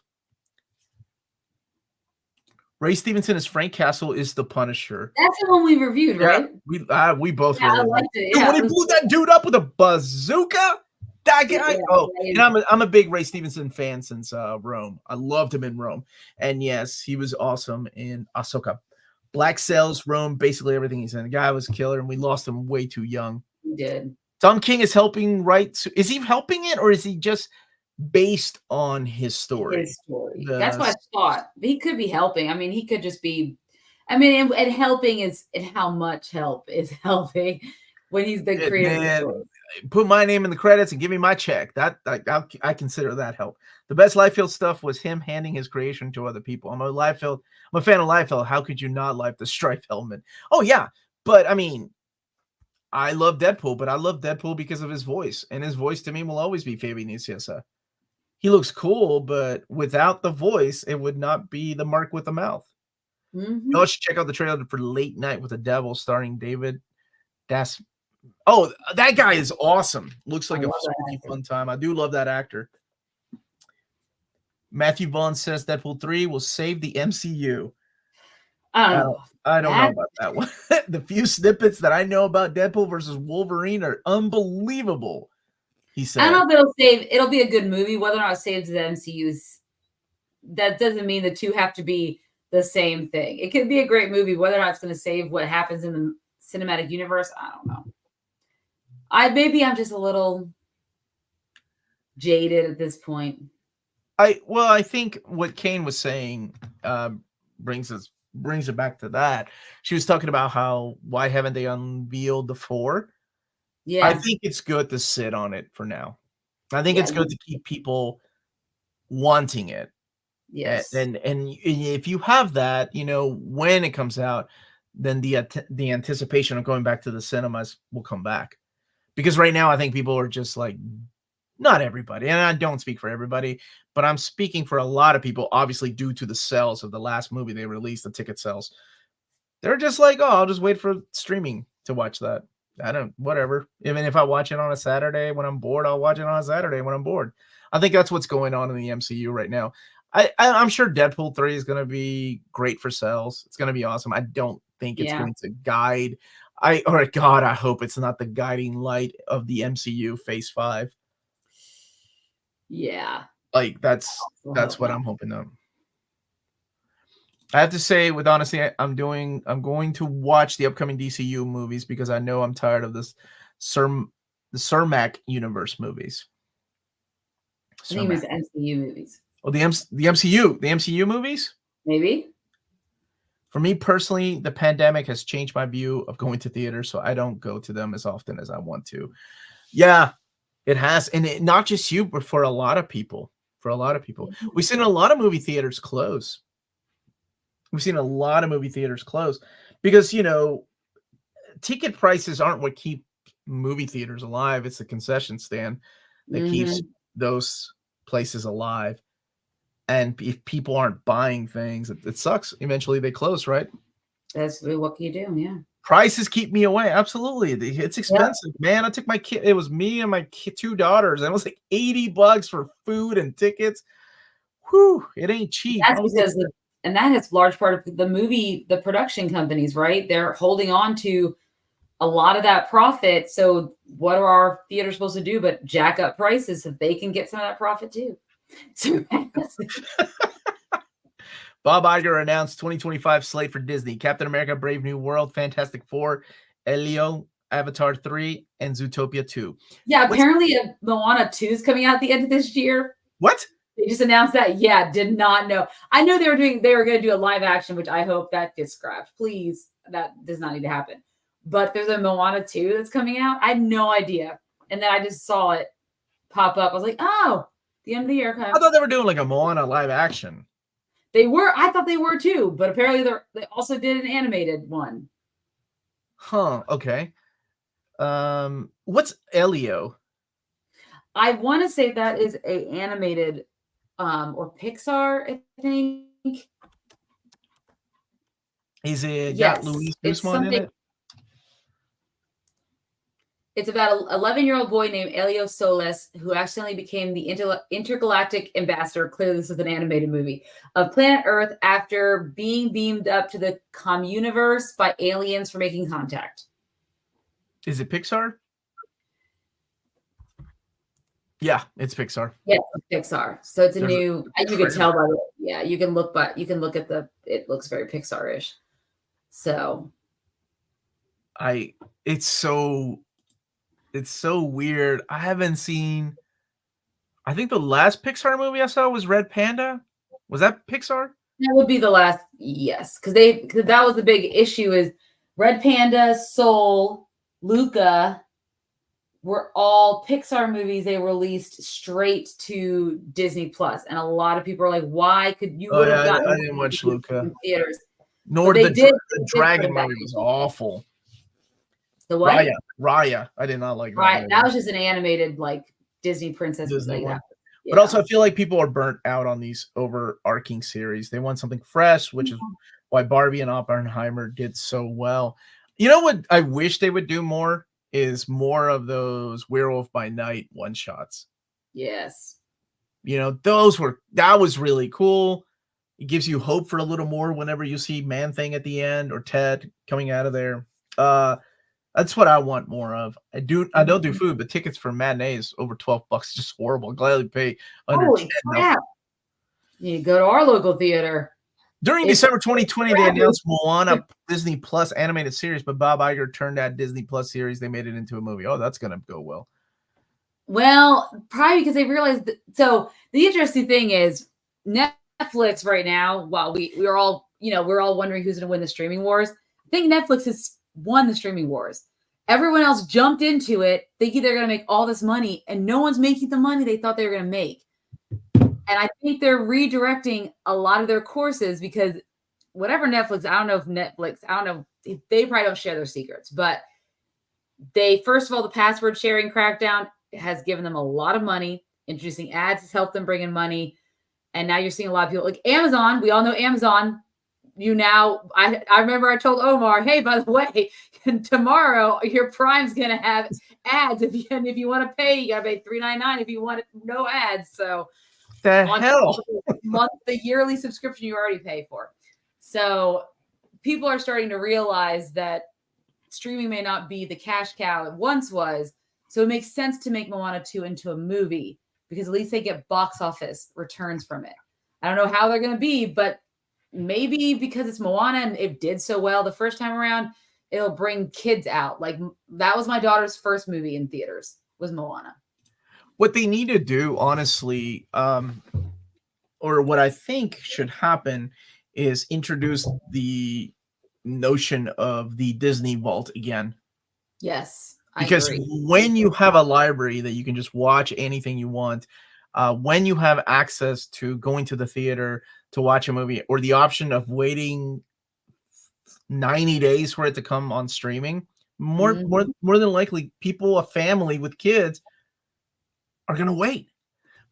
Ray Stevenson as Frank Castle is the Punisher. That's the one we reviewed, right? We both really liked it. When he blew that dude up with a bazooka, that guy. And I'm a big Ray Stevenson fan since Rome. I loved him in Rome, and yes, he was awesome in Ahsoka. Black cells roam basically everything he's in. The guy was a killer, and we lost him way too young. He did. Tom King is helping write. Is he helping it, or is he just based on his story? His story. That's what I thought. He could be helping. I mean, he could just be. I mean, and helping is, and how much help is helping when he's the creator. Put my name in the credits and give me my check. That I consider that help. The best Liefeld stuff was him handing his creation to other people. I'm a fan of Liefeld. How could you not like the stripe helmet? Oh yeah, but I mean, I love Deadpool, but I love Deadpool because of his voice, and his voice to me will always be Fabi Nicieza. He looks cool, but without the voice, it would not be the Mark with the mouth. Mm-hmm. You should check out the trailer for Late Night with the Devil, starring David. Oh, that guy is awesome. Looks like a fun time. I do love that actor. Matthew Vaughn says Deadpool 3 will save the MCU. I don't know about that one. The few snippets that I know about Deadpool versus Wolverine are unbelievable. He said, I don't know if it'll be a good movie. Whether or not it saves the MCU, that doesn't mean the two have to be the same thing. It could be a great movie. Whether or not it's going to save what happens in the cinematic universe, I don't know. Maybe I'm just a little jaded at this point. I think what Kane was saying brings it back to that. She was talking about why haven't they unveiled the 4? Yeah, I think it's good to sit on it for now. I think it's good to keep people wanting it. Yes, and if you have that, when it comes out, then the anticipation of going back to the cinemas will come back. Because right now, I think people are just like, not everybody, and I don't speak for everybody, but I'm speaking for a lot of people, obviously due to the sales of the last movie they released, the ticket sales. They're just like, oh, I'll just wait for streaming to watch that. Whatever. Even if I watch it on a Saturday when I'm bored, I'll watch it on a Saturday when I'm bored. I think that's what's going on in the MCU right now. I'm sure Deadpool 3 is going to be great for sales. It's going to be awesome. I don't think it's going to guide. I hope it's not the guiding light of the MCU Phase 5. Yeah. Like that's what I'm hoping of. I have to say, with honesty, I'm going to watch the upcoming DCU movies because I know I'm tired of the Cermak universe movies. I think it was MCU movies. Oh, the MCU movies? Maybe. For me personally, the pandemic has changed my view of going to theaters, so I don't go to them as often as I want to. Yeah, it has. And not just you, but for a lot of people. We've seen a lot of movie theaters close. Because, ticket prices aren't what keep movie theaters alive. It's the concession stand that keeps those places alive. And if people aren't buying things, it sucks. Eventually they close, right? That's what can you do? Yeah. Prices keep me away. Absolutely. It's expensive, man. I took my kid. It was me and my 2 daughters. And it was like $80 for food and tickets. Whew, it ain't cheap. That's because and that is large part of the production companies, right? They're holding on to a lot of that profit. So what are our theaters supposed to do but jack up prices so they can get some of that profit too? Bob Iger announced 2025 slate for Disney: Captain America, Brave New World, Fantastic Four, Elio, Avatar 3, and Zootopia 2. Yeah, apparently Moana 2 is coming out at the end of this year. What? They just announced that. Yeah, did not know. I know they were going to do a live action, which I hope that gets scrapped. Please, that does not need to happen. But there's a Moana 2 that's coming out. I had no idea. And then I just saw it pop up. I was like, oh, the end of the year. I thought they were doing like a Moana live action. They were. I thought they were too. But apparently they also did an animated one. Huh. Okay. What's Elio? I want to say that is a animated or Pixar, I think. Is it got Luis Guzman in it? It's about an 11-year-old boy named Elio Solis who accidentally became the intergalactic ambassador. Clearly, this is an animated movie of planet Earth after being beamed up to the Communiverse by aliens for making contact. Is it Pixar? Yeah, it's Pixar. Yeah, it's Pixar. So it's a new. You can tell by the. Yeah, you can look at the. It looks very Pixar-ish. So it's so weird. I haven't seen. I think the last Pixar movie I saw was Red Panda. Was that Pixar? that would be the last, yes, because that was the big issue is Red Panda, Soul, Luca were all Pixar movies. They released straight to Disney Plus, and a lot of people are like, "Why could you would have gotten?" I didn't watch Luca in theaters. Nor But the Dragon movie was awful. The what? Raya. I did not like that. Right, that was just an animated like Disney princess. Disney one. Yeah. But also, I feel like people are burnt out on these overarching series. They want something fresh, which is why Barbie and Oppenheimer did so well. You know what I wish they would do more is more of those Werewolf by Night one-shots. Yes. You know, that was really cool. It gives you hope for a little more whenever you see Man-Thing at the end or Ted coming out of there. That's what I want more of. I don't do food, but tickets for matinees over $12 is just horrible. I'd gladly pay under Holy crap. You go to our local theater. During December 2020, they announced Moana Disney Plus animated series, but Bob Iger turned that Disney Plus series. They made it into a movie. Oh, that's gonna go well. Well, probably because they realized that. So the interesting thing is Netflix right now, while we're all wondering who's going to win the streaming wars. I think Netflix has won the streaming wars. Everyone else jumped into it thinking they're going to make all this money, and no one's making the money they thought they were going to make. And I think they're redirecting a lot of their courses because whatever Netflix, I don't know if they probably don't share their secrets, but first of all, the password sharing crackdown has given them a lot of money. Introducing ads has helped them bring in money. And now you're seeing a lot of people like Amazon. We all know Amazon. I remember I told Omar, hey, by the way, tomorrow your Prime's going to have ads. If you want to pay, you got to pay $3.99 if you want no ads. So the yearly subscription you already pay for. So people are starting to realize that streaming may not be the cash cow it once was. So it makes sense to make Moana 2 into a movie because at least they get box office returns from it. I don't know how they're going to be, but maybe because it's Moana and it did so well the first time around, it'll bring kids out. Like that was my daughter's first movie in theaters was Moana. What they need to do, honestly, or what I think should happen is introduce the notion of the Disney Vault again. Yes. Because when you have a library that you can just watch anything you want, when you have access to going to the theater to watch a movie or the option of waiting 90 days for it to come on streaming, more than likely a family with kids are going to wait.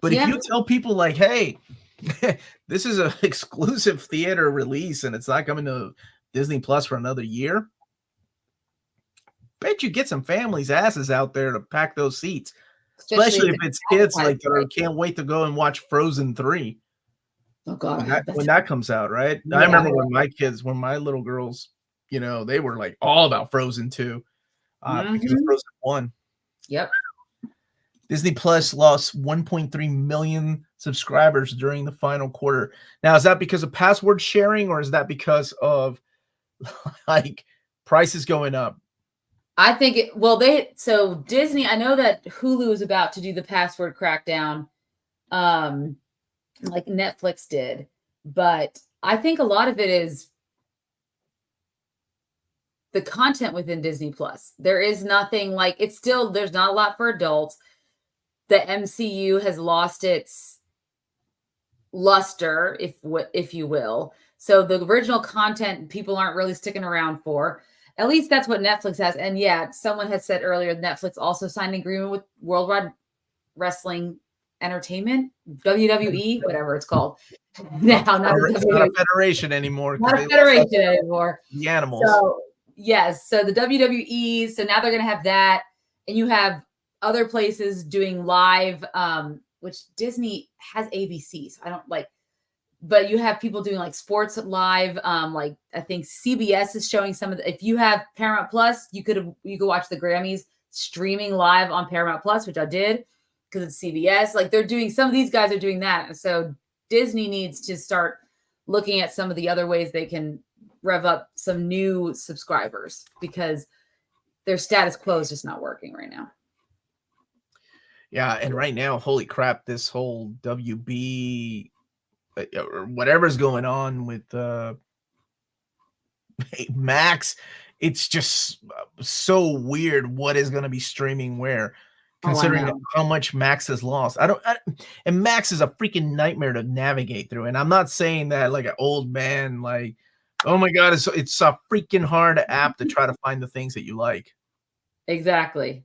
But if you tell people like, hey, this is an exclusive theater release and it's not coming to Disney Plus for another year, bet you get some families' asses out there to pack those seats, especially if it's kids like that can't wait to go and watch Frozen 3. Oh God, when that comes out, right? Yeah. I remember when my little girls, they were like all about Frozen 2 because of Frozen 1. Yep. Disney Plus lost 1.3 million subscribers during the final quarter. Now, is that because of password sharing or is that because of like prices going up? I think Disney, I know that Hulu is about to do the password crackdown, like Netflix did, but I think a lot of it is the content within Disney Plus. There is nothing like there's not a lot for adults. The MCU has lost its luster, if you will. So the original content people aren't really sticking around for. At least that's what Netflix has. And yeah, someone had said earlier, Netflix also signed an agreement with Worldwide Wrestling Entertainment, WWE, whatever it's called. Now, it's not a federation anymore. Not a federation anymore. The animals. So, yes. So the WWE, so now they're going to have that. And you have other places doing live, which Disney has ABC. So I don't like, but you have people doing like sports live. Like I think CBS is showing some of the, if you have Paramount Plus, you could watch the Grammys streaming live on Paramount Plus, which I did because it's CBS. Like some of these guys are doing that. So Disney needs to start looking at some of the other ways they can rev up some new subscribers because their status quo is just not working right now. Yeah, and right now, holy crap, this whole WB or whatever's going on with Max, it's just so weird what is going to be streaming where, considering how much Max has lost. And Max is a freaking nightmare to navigate through. And I'm not saying that like an old man, like, oh my God, it's a freaking hard app to try to find the things that you like. Exactly.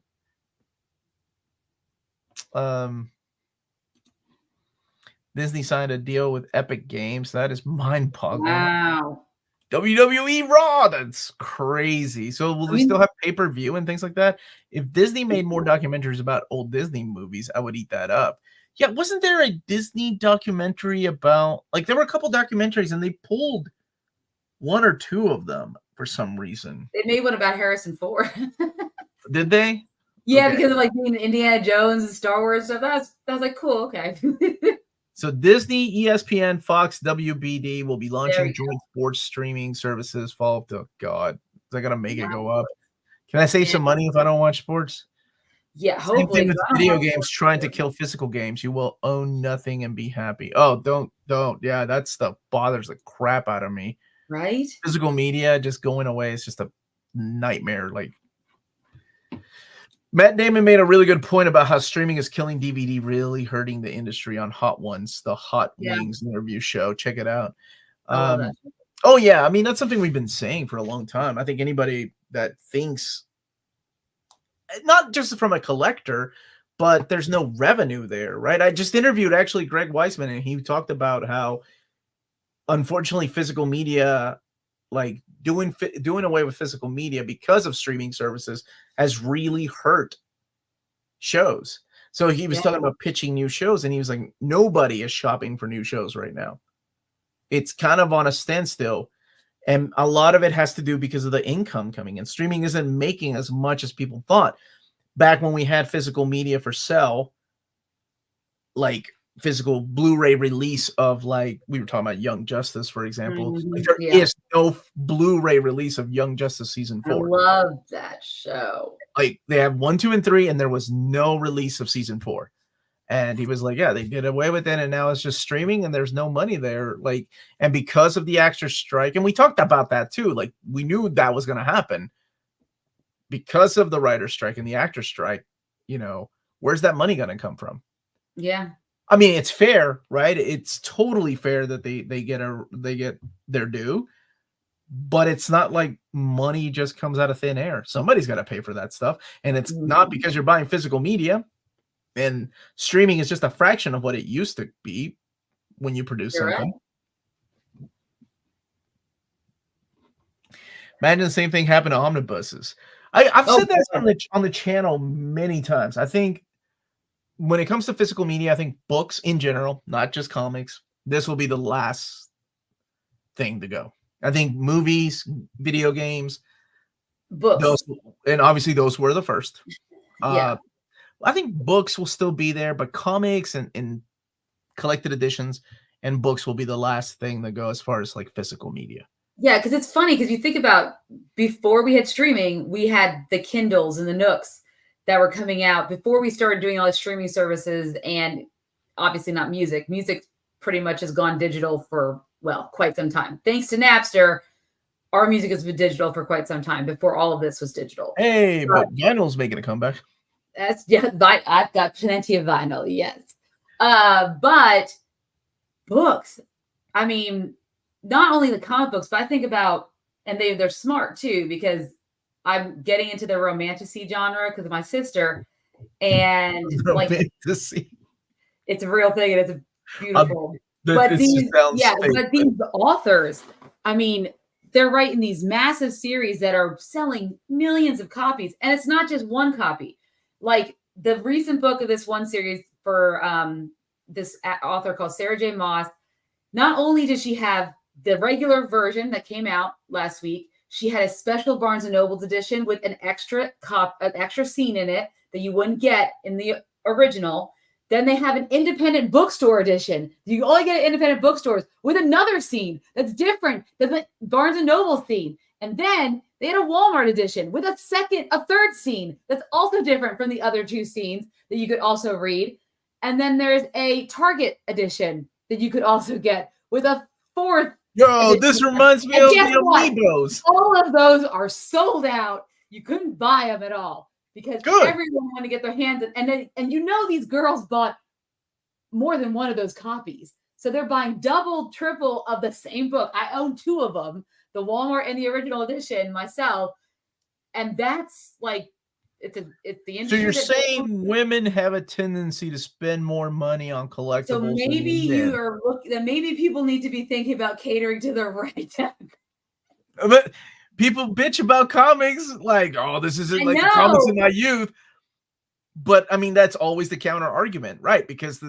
Disney signed a deal with Epic Games. That is mind-boggling. Wow. WWE Raw. That's crazy. So will they still have pay-per-view and things like that? If Disney made more documentaries about old Disney movies, I would eat that up. Yeah, wasn't there a Disney documentary about, like, there were a couple documentaries and they pulled one or two of them for some reason. They made one about Harrison Ford. Did they? Yeah, okay. Because of like being Indiana Jones and Star Wars stuff. That was like cool. Okay. So Disney, ESPN, Fox, WBD will be launching joint sports streaming services fall. Oh God, I gotta make it go up. Can I save some money if I don't watch sports? Yeah, hopefully. Same thing with video games trying to kill physical games. You will own nothing and be happy. Oh, don't. Yeah, that stuff bothers the crap out of me. Right? Physical media just going away is just a nightmare. Like, Matt Damon made a really good point about how streaming is killing DVD, really hurting the industry on Hot Ones, the Hot Wings interview show. Check it out. Oh, yeah. I mean, that's something we've been saying for a long time. I think anybody that thinks, not just from a collector, but there's no revenue there, right? I just interviewed actually Greg Weisman, and he talked about how, unfortunately, physical media, like doing away with physical media because of streaming services, has really hurt shows. So he was talking about pitching new shows, and he was like, nobody is shopping for new shows right now. It's kind of on a standstill. And a lot of it has to do because of the income coming in. Streaming isn't making as much as people thought. Back when we had physical media for sale, like physical Blu-ray release of, like, we were talking about Young Justice, for example. Like, there is no Blu-ray release of Young Justice season 4. I love that show. Like, they have 1, 2, and 3, and there was no release of season 4. And he was like, yeah, they did away with it, and now it's just streaming, and there's no money there. Like, and because of the actors' strike, and we talked about that too. Like, we knew that was going to happen because of the writer's strike and the actors' strike. You know, where's that money going to come from? Yeah. I mean, it's fair, right? It's totally fair that they get their due, but it's not like money just comes out of thin air. Somebody's got to pay for that stuff, and it's not because you're buying physical media, and streaming is just a fraction of what it used to be when you produce something. Right. Imagine the same thing happened to omnibuses. I've said that on the channel many times. I think when it comes to physical media, I think books in general, not just comics, this will be the last thing to go. I think movies, video games, books, and obviously those were the first. I think books will still be there, but comics and collected editions and books will be the last thing that go as far as like physical media. Yeah, because it's funny because you think about before we had streaming, we had the Kindles and the Nooks that were coming out before we started doing all the streaming services, and obviously not music. Music pretty much has gone digital for, well, quite some time. Thanks to Napster, our music has been digital for quite some time before all of this was digital. Hey, but vinyl's making a comeback. I've got plenty of vinyl, yes. But books, I mean, not only the comic books, but I think about, and they're smart too, because I'm getting into the romantasy genre because of my sister, and like it's a real thing and it's a beautiful. But these authors, I mean, they're writing these massive series that are selling millions of copies, and it's not just one copy. Like the recent book of this one series for this author called Sarah J. Maas, not only did she have the regular version that came out last week, she had a special Barnes & Noble's edition with an extra scene in it that you wouldn't get in the original. Then they have an independent bookstore edition. You only get independent bookstores with another scene that's different than the Barnes and Noble scene. And then they had a Walmart edition with a third scene that's also different from the other two scenes that you could also read. And then there's a Target edition that you could also get with a fourth. Yo, this reminds me of the Amiibos. All of those are sold out. You couldn't buy them at all because everyone wanted to get their hands in. And you know these girls bought more than one of those copies. So they're buying double, triple of the same book. I own 2 of them, the Walmart and the original edition myself. And that's like, it's the industry. So you're saying women have a tendency to spend more money on collectibles? So maybe maybe people need to be thinking about catering to their right. But people bitch about comics like, oh, this isn't like the comics in my youth. But I mean, that's always the counter argument, right? Because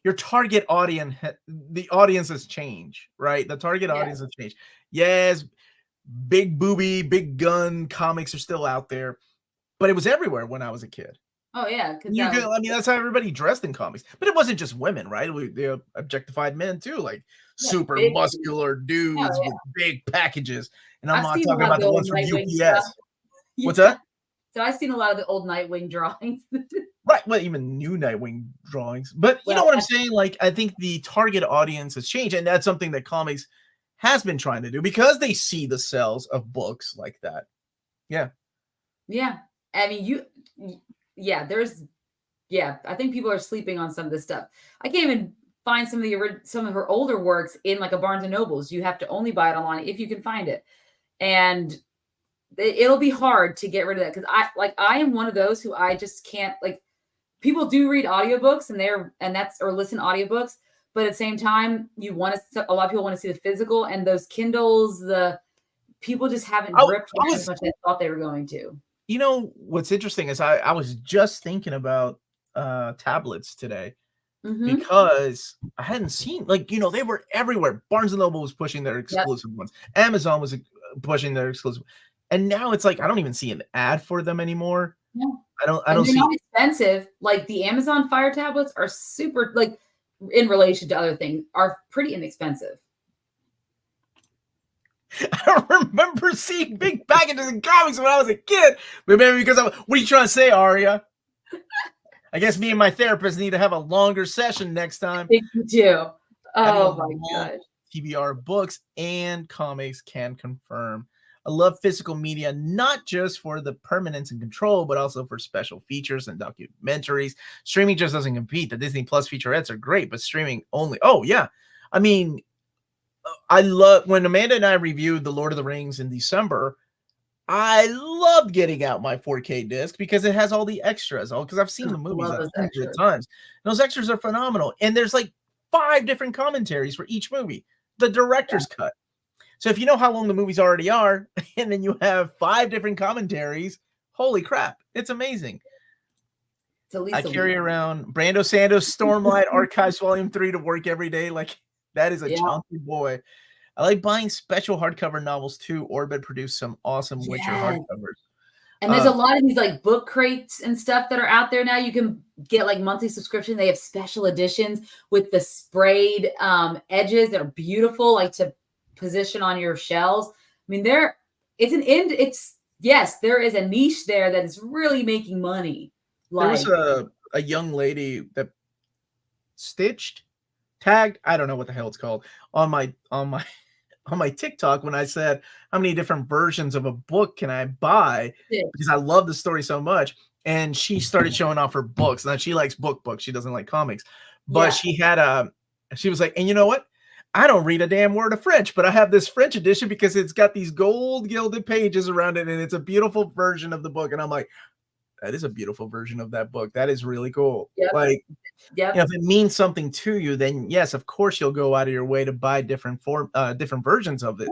your target audience, the audience has changed, right? The target audience has changed. Yes, big booby, big gun comics are still out there, but it was everywhere when I was a kid. Oh yeah, I mean, that's how everybody dressed in comics. But it wasn't just women, right? They objectified men too, like super muscular dudes with big packages. And I'm not talking about the ones from UPS. What's that? So I've seen a lot of the old Nightwing drawings. Right. Well, even new Nightwing drawings. But you know what I'm saying? Like, I think the target audience has changed. And that's something that comics has been trying to do because they see the sales of books like that. Yeah. Yeah. I mean, I think people are sleeping on some of this stuff. I can't even find some of her older works in like a Barnes and Nobles. You have to only buy it online if you can find it. And it'll be hard to get rid of that because I am one of those who I just can't, like, people do read audiobooks or listen to audiobooks, but at the same time a lot of people want to see the physical, and those Kindles, the people just haven't gripped as much as I thought they were going to. You know what's interesting is I was just thinking about tablets today because I hadn't seen, like, you know, they were everywhere. Barnes and Noble was pushing their exclusive ones. Amazon was pushing their exclusive. And now it's like I don't even see an ad for them anymore. No. I don't see. They're not expensive. Like the Amazon Fire tablets are super, like, in relation to other things, are pretty inexpensive. I don't remember seeing big packages in comics when I was a kid. But maybe because what are you trying to say, Aria? I guess me and my therapist need to have a longer session next time. I think you do. Oh my God. TBR books and comics can confirm. I love physical media, not just for the permanence and control, but also for special features and documentaries. Streaming just doesn't compete. The Disney Plus featurettes are great, but streaming only. Oh, yeah. I mean, I love when Amanda and I reviewed The Lord of the Rings in December. I loved getting out my 4K disc because it has all the extras. Because I've seen the movies hundreds of times. Those extras are phenomenal. And there's like 5 different commentaries for each movie. The director's cut. So if you know how long the movies already are, and then you have 5 different commentaries, holy crap, it's amazing. I carry around Brando Sando's Stormlight Archives Volume 3 to work every day. Like, that is a chunky boy. I like buying special hardcover novels too. Orbit produced some awesome Witcher hardcovers. And there's a lot of these like book crates and stuff that are out there now. You can get like monthly subscription. They have special editions with the sprayed edges that are beautiful, like to position on your shelves. I mean, there is a niche there that is really making money. Like, there was a young lady that tagged, I don't know what the hell it's called, on my TikTok when I said how many different versions of a book can I buy because I love the story so much. And she started showing off her books. Now she likes books. She doesn't like comics. But she was like, and you know what? I don't read a damn word of French, but I have this French edition because it's got these gold gilded pages around it, and it's a beautiful version of the book. And I'm like, that is a beautiful version of that book. That is really cool. Like, you know, if it means something to you, then yes, of course you'll go out of your way to buy different versions of it.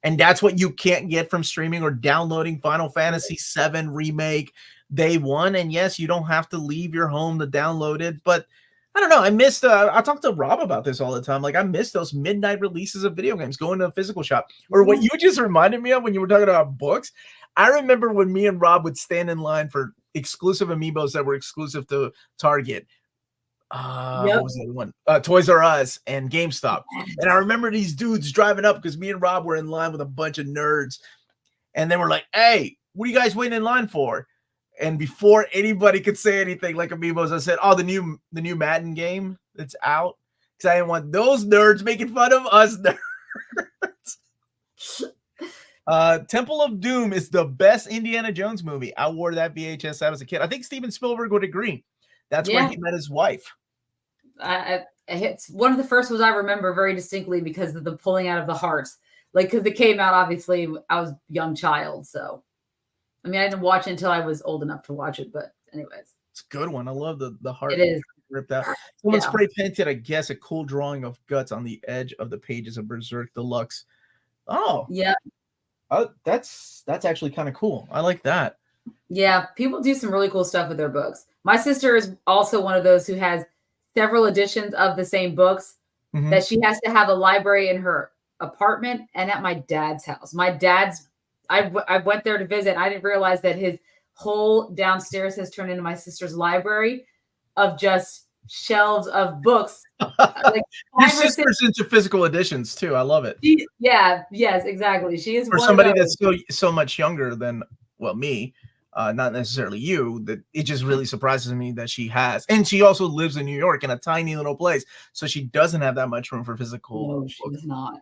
And that's what you can't get from streaming or downloading Final Fantasy VII Remake day one. And yes, you don't have to leave your home to download it, but I don't know. I missed, I talk to Rob about this all the time. Like, I miss those midnight releases of video games, going to a physical shop. Or what you just reminded me of when you were talking about books. I remember when me and Rob would stand in line for exclusive amiibos that were exclusive to Target. Yep. What was the other one? Toys R Us and GameStop. And I remember these dudes driving up because me and Rob were in line with a bunch of nerds. And they were like, hey, what are you guys waiting in line for? And before anybody could say anything like amiibos, I said, oh, the new Madden game that's out. Because I didn't want those nerds making fun of us nerds. Temple of Doom is the best Indiana Jones movie. I wore that VHS out as a kid. I think Steven Spielberg would agree. That's where he met his wife. It's one of the first ones I remember very distinctly because of the pulling out of the hearts. Like, because it came out, obviously, I was a young child. So, I mean, I didn't watch it until I was old enough to watch it. But anyways. It's a good one. I love the heart. It is. Ripped out. Someone spray painted, I guess, a cool drawing of guts on the edge of the pages of Berserk Deluxe. Oh. Yeah. That's actually kind of cool. I like that. Yeah. People do some really cool stuff with their books. My sister is also one of those who has several editions of the same books that she has to have a library in her apartment and at my dad's house. I went there to visit. I didn't realize that his whole downstairs has turned into my sister's library of just shelves of books. Like your sister's into physical editions too. I love it. Yes, exactly. She is for somebody that's so much younger than me. Not necessarily you, that it just really surprises me that she has. And she also lives in New York in a tiny little place. So she doesn't have that much room for physical. No, she does not.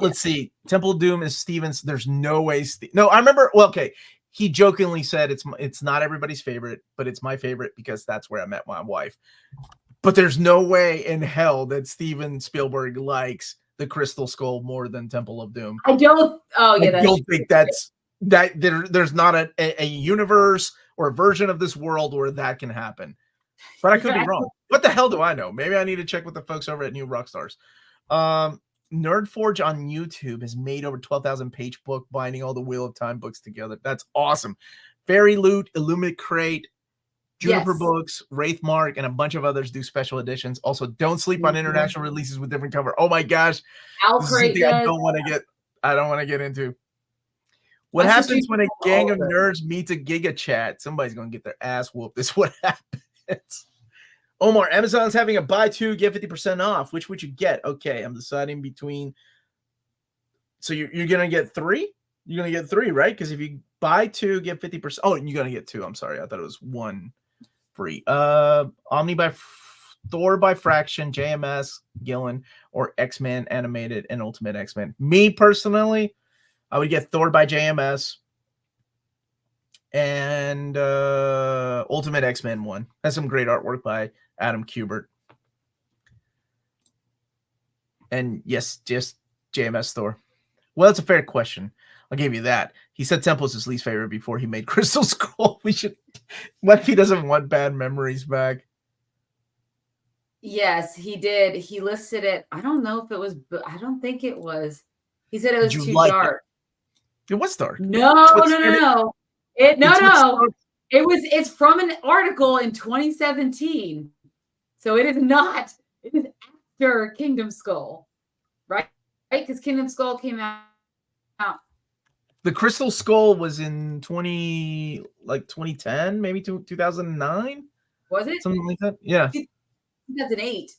Let's see. Temple of Doom is Steven's. There's no way. No, I remember. Well, okay. He jokingly said it's not everybody's favorite, but it's my favorite because that's where I met my wife. But there's no way in hell that Steven Spielberg likes the Crystal Skull more than Temple of Doom. I don't. Oh yeah, I don't think that's. That there's not a universe or a version of this world where that can happen. But I could be wrong. What the hell do I know? Maybe I need to check with the folks over at New Rockstars. Nerd Forge on YouTube has made over 12,000 page book binding all the Wheel of Time books together. That's awesome. Fairy Loot, Illuminate Crate, Juniper Books, Wraithmark, and a bunch of others do special editions. Also, don't sleep on international releases with different cover. Oh my gosh. This is something I don't want to get into. What happens when a gang of nerds meets a Giga Chat? Somebody's going to get their ass whooped. This is what happens. Omar, Amazon's having a buy two, get 50% off. Which would you get? Okay, I'm deciding between. So you're going to get three? You're going to get three, right? Because if you buy two, get 50%. Oh, you're going to get two. I'm sorry. I thought it was one free. Omni by Thor by Fraction, JMS, Gillen, or X-Men Animated and Ultimate X-Men. Me personally, I would get Thor by JMS and Ultimate X-Men 1. Has some great artwork by Adam Kubert. And yes, just JMS Thor. Well, that's a fair question. I'll give you that. He said Temple's his least favorite before he made Crystal Skull. What if he doesn't want bad memories back? Yes, he did. He listed it. I don't know if it was, but I don't think it was. He said it was too dark. It was dark. No. It's from an article in 2017. So it is not. It is after Kingdom Skull, right? Right? Because Kingdom Skull came out. The Crystal Skull was in 2010, maybe 2009. Was it? Something like that? Yeah. 2008.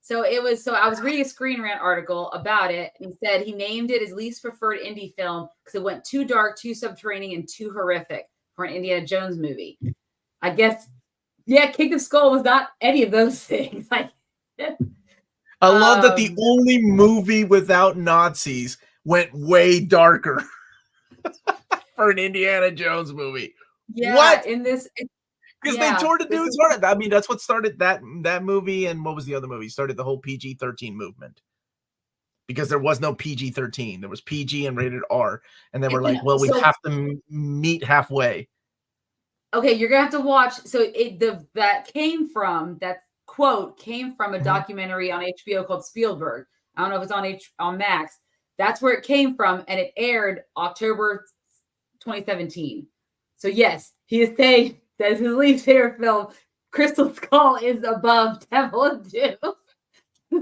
So it was. So I was reading a Screen Rant article about it, and he said he named it his least preferred indie film because it went too dark, too subterranean, and too horrific for an Indiana Jones movie. I guess, yeah, Kingdom Skull was not any of those things. Like, I love that the only movie without Nazis went way darker for an Indiana Jones movie. Yeah, what? In this. Because they tore the dude's heart. I mean, that's what started that movie. And what was the other movie? Started the whole PG-13 movement. Because there was no PG-13. There was PG and rated R. And they were like, well, we have to meet halfway. Okay, you're going to have to watch. So that quote came from a documentary on HBO called Spielberg. I don't know if it's on Max. That's where it came from. And it aired October 2017. So yes, he is saying that his least favorite film, Crystal Skull, is above Temple of Doom.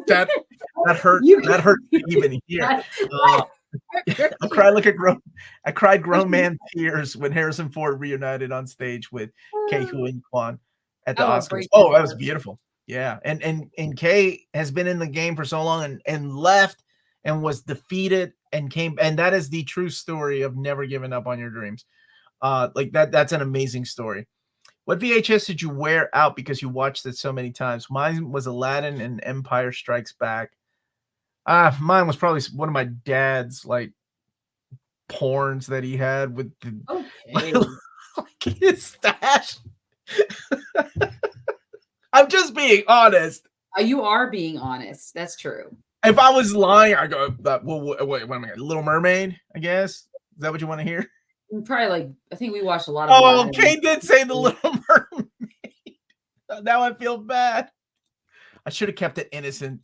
That hurt. That hurt even here. I cried grown man tears when Harrison Ford reunited on stage with Ke Huy Quan at the Oscars. Oh, that was beautiful. Yeah. And Kay has been in the game for so long and left and was defeated and came, and that is the true story of never giving up on your dreams. Like that's an amazing story. What VHS did you wear out because you watched it so many times? Mine was Aladdin and Empire Strikes Back. Mine was probably one of my dad's like porns that he had with the like his stash. I'm just being honest. You are being honest. That's true. If I was lying, I go, well, wait, what am I? Little Mermaid, I guess. Is that what you want to hear? Probably like, I think we watched a lot of. Oh, Kate did say the Little Mermaid. Now I feel bad. I should have kept it innocent.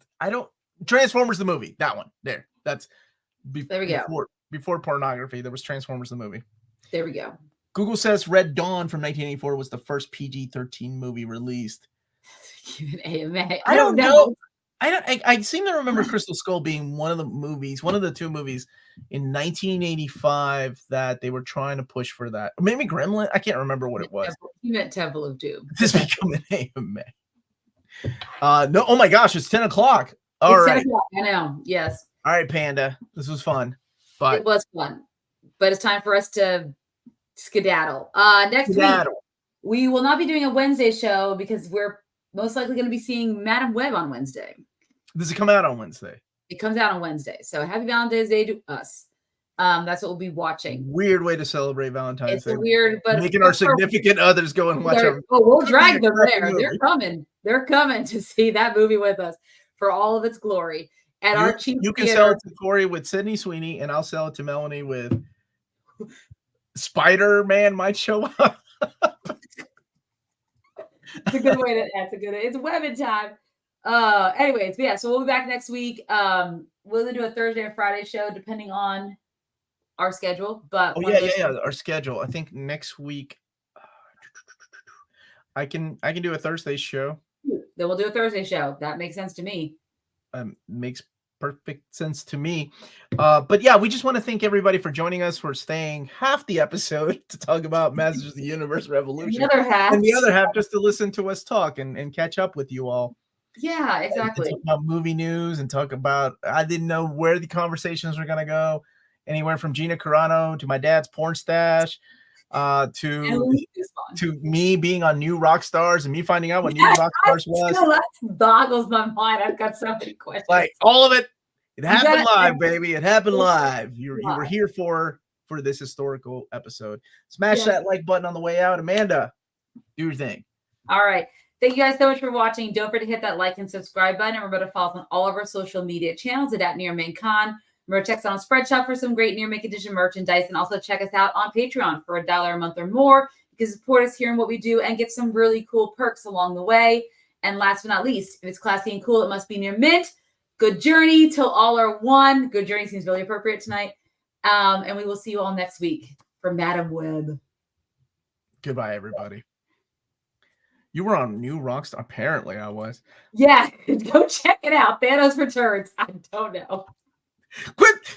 Transformers the movie. That one. There. That's there we go. Before pornography, there was Transformers the movie. There we go. Google says Red Dawn from 1984 was the first PG-13 movie released. Give an AMA. I don't know. I seem to remember Crystal Skull being one of the two movies in 1985 that they were trying to push for that. Maybe Gremlin. I can't remember what it was. You meant Temple of Doom. This become an AMA. No. Oh my gosh, it's 10 o'clock. All right. 10 o'clock, I know. Yes. All right, Panda. This was fun. But it was fun. But it's time for us to skedaddle. Next week, we will not be doing a Wednesday show because we're most likely going to be seeing Madam Web on Wednesday. Does it come out on Wednesday? It comes out on Wednesday. So happy Valentine's Day to us. That's what we'll be watching. Weird way to celebrate Valentine's Day. It's weird, but making our significant others go and watch our. Oh, we'll drag them there. They're coming. They're coming to see that movie with us for all of its glory. At our cheap you can sell it to Corey with Sydney Sweeney, and I'll sell it to Melanie with Spider-Man might show up. It's a good way to. That's a good. It's webbing time. Anyways, yeah. So we'll be back next week. We'll either do a Thursday or Friday show depending on our schedule. But our schedule. I think next week I can do a Thursday show. Then we'll do a Thursday show. That makes sense to me. Makes perfect sense to me. But yeah, we just want to thank everybody for joining us, for staying half the episode to talk about Masters of the Universe Revolution. And the other half just to listen to us talk and catch up with you all. Yeah, exactly. Talk about movie news and talk about, I didn't know where the conversations were going to go. Anywhere from Gina Carano to my dad's porn stash, to me being on New Rock Stars and me finding out what New Rock Stars was. That boggles my mind. I've got so many questions. Like all of it. It happened live, baby. It happened live. You were here for this historical episode. Smash that like button on the way out. Amanda, do your thing. All right. Thank you guys so much for watching. Don't forget to hit that like and subscribe button. And remember to follow us on all of our social media channels at nearmintcon. Remember to check us out on Spreadshop for some great Near Mint Edition merchandise. And also check us out on Patreon for $1 a month or more. You can support us here in what we do and get some really cool perks along the way. And last but not least, if it's classy and cool, it must be Near Mint. Good journey till all are one. Good journey seems really appropriate tonight. And we will see you all next week for Madam Web. Goodbye, everybody. You were on New Rockstar. Apparently, I was. Yeah, go check it out. Thanos Returns. I don't know. Quit.